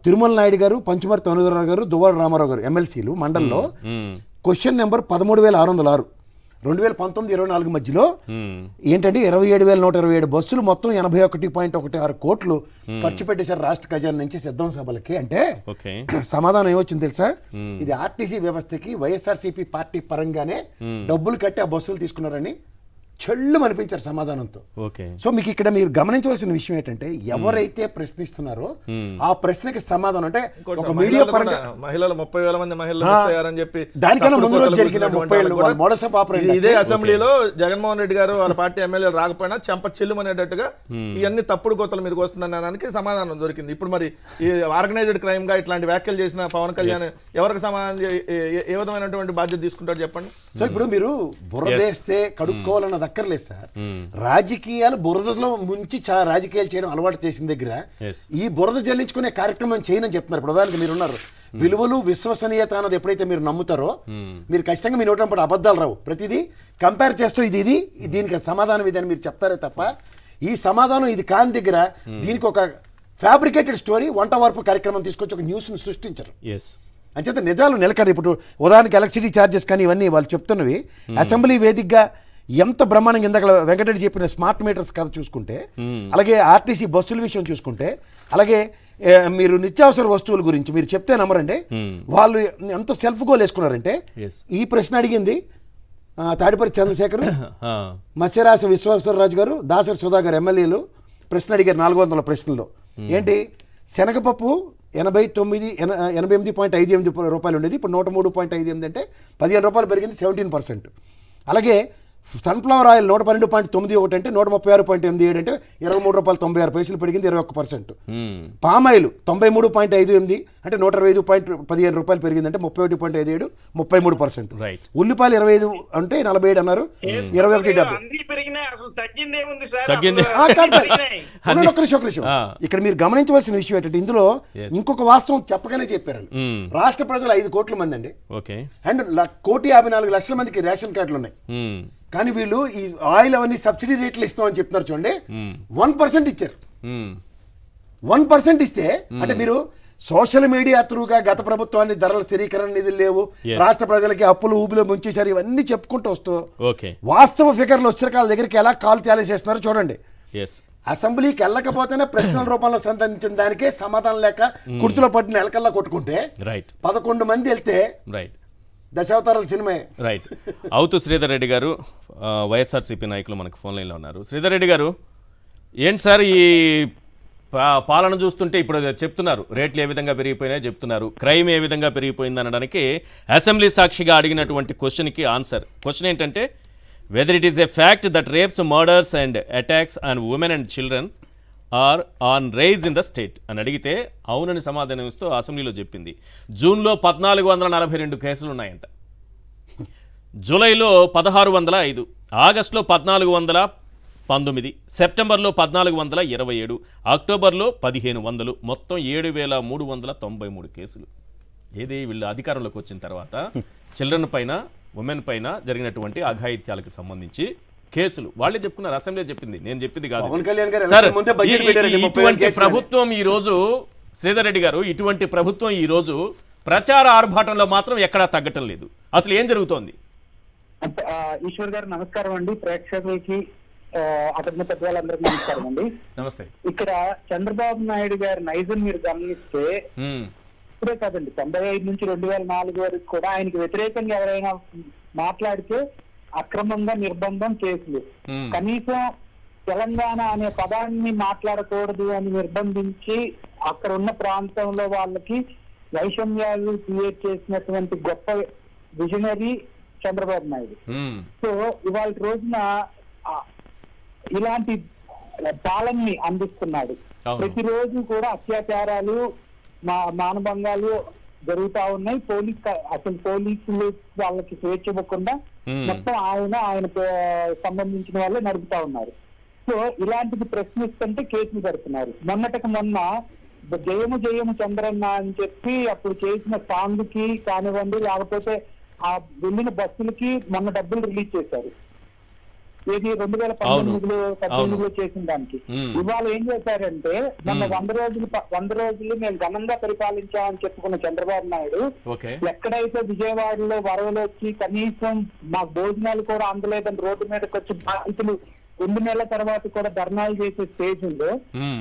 తిరుమల నాయుడు గారు, పంచమర్తి అనురారావు గారు, దువ్వాడ రామారావు గారు ఎమ్మెల్సీలు మండలంలో క్వశ్చన్ నెంబర్ 13,606 2019-24 మధ్యలో ఏంటంటే 27,127 బస్సులు మొత్తం 81.16 కోట్లు ఖర్చు పెట్టేశారు రాష్ట్ర ఖజానా నుంచి సిద్ధం సభలకి. అంటే సమాధానం ఏమొచ్చింది తెలుసా? ఇది ఆర్టీసీ వ్యవస్థకి వైఎస్ఆర్సీపీ పార్టీ పరంగానే డబ్బులు కట్టి ఆ బస్సులు తీసుకున్నారని చెల్లు అనిపించారు సమాధానంతో. సో మీకు ఇక్కడ మీరు గమనించవలసిన విషయం ఏంటంటే ఎవరైతే ప్రశ్నిస్తున్నారో ఆ ప్రశ్నకి సమాధానం అంటే ఒక మీడియా పరంగా మహిళలు 30,000 మంది మహిళలు చెప్పి దానికన్నా ముందు రోజు జరిగిన 30 ఇదే అసెంబ్లీలో జగన్మోహన్ రెడ్డి గారు వాళ్ళ పార్టీ ఎమ్మెల్యేలు రాకపోయినా చెంప చెల్లుమనేటట్టుగా ఇవన్నీ తప్పుడు కోతలు మీరు వస్తుందన్న దానికి సమాధానం దొరికింది. ఇప్పుడు మరి ఈ ఆర్గనైజ్డ్ క్రైమ్ గా ఇట్లాంటి వ్యాఖ్యలు చేసిన పవన్ కళ్యాణ్ ఎవరికి సమాధానం ఏ విధమైనటువంటి బాధ్యత తీసుకుంటారు చెప్పండి. సో ఇప్పుడు మీరు బురదేస్తే కడుక్కోవాలన్న అక్కర్లేదు సార్. రాజకీయాలు బురదలో ముంచి రాజకీయాలు చేయడం అలవాటు చేసిన దగ్గర ఈ బురద జల్లించుకునే కార్యక్రమం చేయనని చెప్తున్నారు. ఇప్పుడు ఉదాహరణకి మీరున్నారు, విలువలు విశ్వసనీయత అన్నది ఎప్పుడైతే మీరు నమ్ముతారో మీరు ఖచ్చితంగా మీ నోటంపటి అబద్ధాలు రావు. ప్రతిదీ కంపేర్ చేస్తూ ఇది దీనికి సమాధానం ఇది అని మీరు చెప్తారే తప్ప ఈ సమాధానం ఇది కాని దగ్గర దీనికి ఒక ఫ్యాబ్రికేటెడ్ స్టోరీ వంట వార్పు కార్యక్రమం తీసుకొచ్చి ఒక న్యూస్ని సృష్టించరు. అంచేత నిజాలు నిలకడ. ఇప్పుడు ఉదాహరణకి ఎలక్ట్రిసిటీ ఛార్జెస్ కానీ ఇవన్నీ వాళ్ళు చెప్తున్నవి అసెంబ్లీ వేదికగా ఎంత బ్రహ్మాండంగా ఇందాక వెంకటరెడ్డి చెప్పిన స్మార్ట్ మీటర్స్ కథ చూసుకుంటే, అలాగే ఆర్టీసీ బస్సుల విషయం చూసుకుంటే, అలాగే మీరు నిత్యావసర వస్తువుల గురించి మీరు చెప్తే నమ్మరండి వాళ్ళు ఎంత సెల్ఫ్ గోల్ వేసుకున్నారంటే ఈ ప్రశ్న అడిగింది తాడిపల్లి చంద్రశేఖర్, మత్స్యరాశి విశ్వేశ్వరరాజు గారు, దాసరి సుధాకర్ ఎమ్మెల్యేలు ప్రశ్న అడిగారు 400 ప్రశ్నల్లో. ఏంటి శనగపప్పు 88.58 రూపాయలు ఉండేది, ఇప్పుడు 103.58 అంటే 15 రూపాయలు పెరిగింది, 17%. అలాగే సన్ఫ్లవర్ ఆయిల్ 112.91 అంటే 136.87 అంటే 23 రూపాయలు 96 పైసలు పెరిగింది, 21%. పామ్ ఆయిల్ 93.58 అంటే 125.15 రూపాయలు పెరిగింది అంటే 31.57 33%. ఉల్లిపాయలు 25 అంటే 47 అన్నారు, 21.70. ఇక్కడ మీరు గమనించవలసిన విషయం ఏంటంటే ఇందులో ఇంకొక వాస్తవం చెప్పగానే చెప్పారు. రాష్ట్ర ప్రజలు 5 కోట్ల మంది అండి, అండ్ 1,54,00,000 మందికి రేషన్ కార్డులు ఉన్నాయి. కానీ వీళ్ళు ఈ ఆయిల్ అవన్నీ సబ్సిడీ రేట్లు ఇస్తామని చెప్తున్నారు చూడండి. 1% ఇచ్చారు. 1% ఇస్తే అంటే మీరు సోషల్ మీడియా త్రూగా గత ప్రభుత్వాన్ని ధరల స్థిరీకరణ నిధులు లేవు, రాష్ట్ర ప్రజలకి అప్పులు ఊబిలో ముంచేశారు, ఇవన్నీ చెప్పుకుంటూ వస్తూ వాస్తవ ఫిగర్లు వచ్చరకాల దగ్గరికి ఎలా కాలు తేలేసేస్తున్నారో చూడండి. అసెంబ్లీకి వెళ్ళకపోతేనే ప్రశ్నల రూపంలో సంధించిన దానికే సమాధానం లేక కుర్తులో పట్టిన ఎలకల్లా కొట్టుకుంటే 11 మంది వెళ్తే దశావతారాల సినిమా. రైట్. అవుతూ శ్రీధర్ రెడ్డి గారు, వైఎస్ఆర్సీపీ నాయకులు మనకు ఫోన్ లైన్లో ఉన్నారు. శ్రీధర్ రెడ్డి గారు, ఏంటి సార్ ఈ పాలన చూస్తుంటే ఇప్పుడు చెప్తున్నారు రేట్లు ఏ విధంగా పెరిగిపోయినాయో చెప్తున్నారు, క్రైమ్ ఏ విధంగా పెరిగిపోయింది అనడానికి అసెంబ్లీ సాక్షిగా అడిగినటువంటి క్వశ్చన్కి ఆన్సర్. క్వశ్చన్ ఏంటంటే whether it is a fact that rapes, murders and attacks on women and children are on rise in the state అని అడిగితే అవునని సమాధానం ఇస్తూ అసెంబ్లీలో చెప్పింది. జూన్లో 1442 కేసులు ఉన్నాయంట, జూలైలో 1605, ఆగస్టులో 1419, సెప్టెంబర్లో 1427, అక్టోబర్లో 1500, మొత్తం 7393 కేసులు. ఏది వీళ్ళు అధికారంలోకి వచ్చిన తర్వాత చిల్డ్రన్ పైన, ఉమెన్ పైన జరిగినటువంటి అఘాయిత్యాలకు సంబంధించి కేసులు వాళ్ళే చెప్పుకున్నారు, అసెంబ్లీ చెప్పింది, నేను చెప్పింది కాదు. ఇటువంటి ప్రభుత్వం ఈ రోజు, శ్రీధర్ రెడ్డి గారు, ఇటువంటి ప్రభుత్వం ఈ రోజు ప్రచార ఆర్భాటంలో మాత్రం ఎక్కడా తగ్గటం లేదు. అసలు ఏం జరుగుతోంది? ఈశ్వర్ గారు నమస్కారం అండి, ప్రేక్షకులకి అతని పెద్దవాళ్ళందరికీ నమస్కారం అండి. నమస్తే. ఇక్కడ చంద్రబాబు నాయుడు గారి నైజం మీరు గమనిస్తే ఇప్పుడే కాదండి, 95 నుంచి 2004 వరకు కూడా ఆయనకి వ్యతిరేకంగా ఎవరైనా మాట్లాడితే అక్రమంగా నిర్బంధం కేసులు, కనీసం తెలంగాణ అనే పదాన్ని మాట్లాడకూడదు అని నిర్బంధించి అక్కడ ఉన్న ప్రాంతంలో వాళ్ళకి వైషమ్యాలు క్రియేట్ చేసినటువంటి గొప్ప విజనరీ చంద్రబాబు నాయుడు. సో ఇవాళ రోజున ఇలాంటి పాలనని అందిస్తున్నాడు. ప్రతిరోజు కూడా అత్యాచారాలు, మానభంగాలు జరుగుతా ఉన్నాయి. పోలీసులు వాళ్ళకి స్వేచ్ఛ ఇవ్వకుండా మొత్తం ఆయన సంబంధించిన వాళ్ళే నడుపుతా ఉన్నారు. సో ఇలాంటిది ప్రశ్నిస్తుంటే కేసులు పెడుతున్నారు. మొన్నటికి మొన్న జయము జయము చంద్రన్న అని చెప్పి అప్పుడు చేసిన సాంగ్ కి కానివ్వండి, లేకపోతే ఆ వెళ్ళిన బస్సులకి మొన్న డబ్బులు రిలీజ్ చేశారు. ఏది 2018లో చేసిన దానికి. ఇవాళ ఏం చేశారంటే మన 100 రోజులు మేము ఘనంగా పరిపాలించామని చెప్పుకున్న చంద్రబాబు నాయుడు ఎక్కడైతే విజయవాడలో వరదలు వచ్చి కనీసం మాకు భోజనాలు కూడా అందలేదని రోడ్డు మీదకి వచ్చి బాధితులు 2 నెలల తర్వాత కూడా ధర్నాలు చేసే స్టేజ్ ఉందో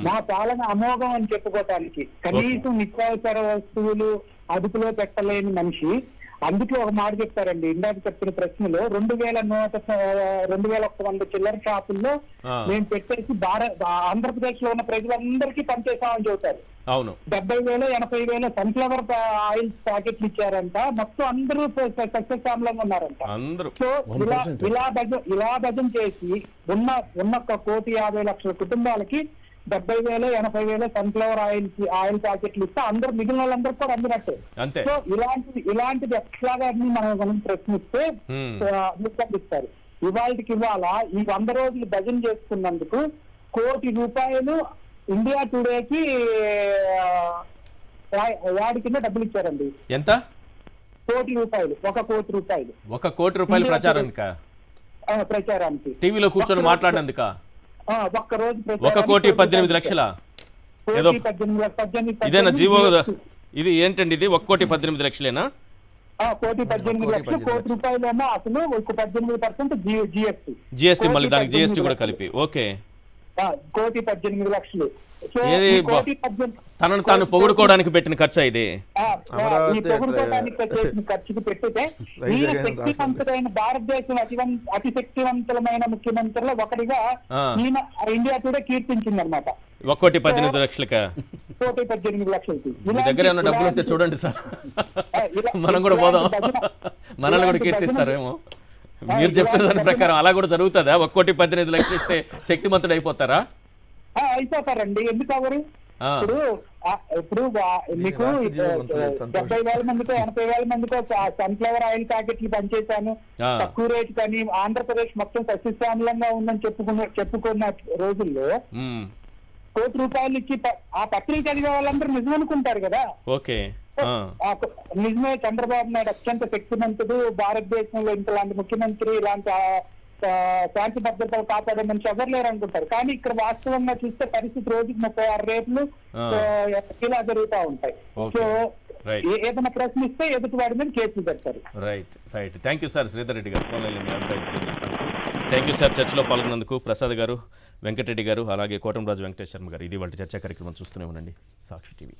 మా పాలన అమోఘం అని చెప్పుకోవటానికి కనీసం నిత్యావసర వస్తువులు అదుపులో పెట్టలేని మనిషి. అందుకే ఒక మాట చెప్తారండి, ఇందాక చెప్పిన ప్రశ్నలో 2100 చిల్లర షాపుల్లో మేము పెట్టేసి ఆంధ్రప్రదేశ్ లో ఉన్న ప్రజలందరికీ పనిచేసామని చెబుతారు. 70,000 80,000 సన్ఫ్లవర్ ఆయిల్ ప్యాకెట్లు ఇచ్చారంట. మొత్తం అందరూ సక్సెస్ ఫ్యామిలీగా ఉన్నారంట. సో ఇలా భజన చేసి ఉన్న 1,50,00,000 కుటుంబాలకి 70,000 80,000 సన్ఫ్లవర్ ఆయిల్ ప్యాకెట్లు ఇస్తే అందరూ మిగిలిన వాళ్ళందరూ కూడా అందినట్టే. సో ఇలాంటిది ఎట్లాగా మనం ప్రశ్నిస్తే నిర్బంధిస్తారు. ఇవాళ ఈ 100 రోజులు భజన చేసుకున్నందుకు ₹1 కోటి ఇండియా టుడేకి యాడ్ కింద డబ్బులు ఇచ్చారండి. ఎంత? ₹1 కోటి. ₹1 కోటి ప్రచారానికి టీవీలో కూర్చొని మాట్లాడినందుక ఒక్కరోజు ₹1,18,00,000 ఏదో ఇదేనా జీవో? ఇది ఏంటండి ఇది? ₹1,18,00,000 ₹1,18,00,000 అసలు 18% జిఎస్టీ మళ్ళీ దానికి జిఎస్టీ కూడా కలిపి. ఓకే, ₹1,18,00,000 తనను తాను పొగుడుకోవడానికి పెట్టిన ఖర్చు ఇది. ఖర్చుకు పెట్టితే ఈయన శక్తివంతుడైన భారతదేశం అతి శక్తివంతులమైన ముఖ్యమంత్రుల్లో ఒకటిగా ఈయన ఇండియా టుడే కీర్తించింది అనమాట. ₹1,18,00,000 ₹1,18,00,000. మీ దగ్గర ఏమైనా డబ్బులు ఉంటే చూడండి సార్, మనం కూడా పోదాం, మనల్ని కూడా కీర్తిస్తారేమో. మీరు చెప్తున్న దాని ప్రకారం అలా కూడా జరుగుతుందా? ₹1,18,00,000 ఇస్తే శక్తిమంతుడు అయిపోతారా? అయిపోతారండి, ఎందుకు అవరు? ఇప్పుడు మీకు 70,000 మందికో 80,000 మందికో సన్ఫ్లవర్ ఆయిల్ ప్యాకెట్లు పనిచేశాను, తక్కువ రేటు కానీ ఆంధ్రప్రదేశ్ మొత్తం సస్యశ్యామలంగా ఉందని చెప్పుకున్న రోజుల్లో ₹1 ఇచ్చి ఆ పత్రిక చదివే వాళ్ళందరూ నిజం అనుకుంటారు కదా. ఓకే, నిజమే, చంద్రబాబు నాయుడు అత్యంత శక్తిమంతుడు, భారతదేశంలో ఇంతలాంటి ముఖ్యమంత్రి, ఇలాంటి శాంతి భద్రతలు కాపాడే మనిషి ఎవరు లేరు అనుకుంటారు. కానీ ఇక్కడ వాస్తవంగా చూస్తే పరిస్థితి రోజుకి 36 రేపులు ఇలా జరుగుతూ ఉంటాయి. సో ఏదైనా ప్రశ్నిస్తే ఎదుటి వాడి మీద కేసులు పెడతారు. Right. Thank you sir. Sridhar Reddy గారు ఫోన్ లైన్లో మీ అభిప్రాయం తెలియజేసినందుకు థ్యాంక్ యూ సార్. చర్చలో పాల్గొన్నందుకు ప్రసాద్ గారు, వెంకటరెడ్డి గారు, అలాగే కోటంరాజు వెంకటేశ్వర గారు. ఇది వాళ్ళ చర్చా కార్యక్రమం చూస్తూనే ఉండండి సాక్షి టీవీ.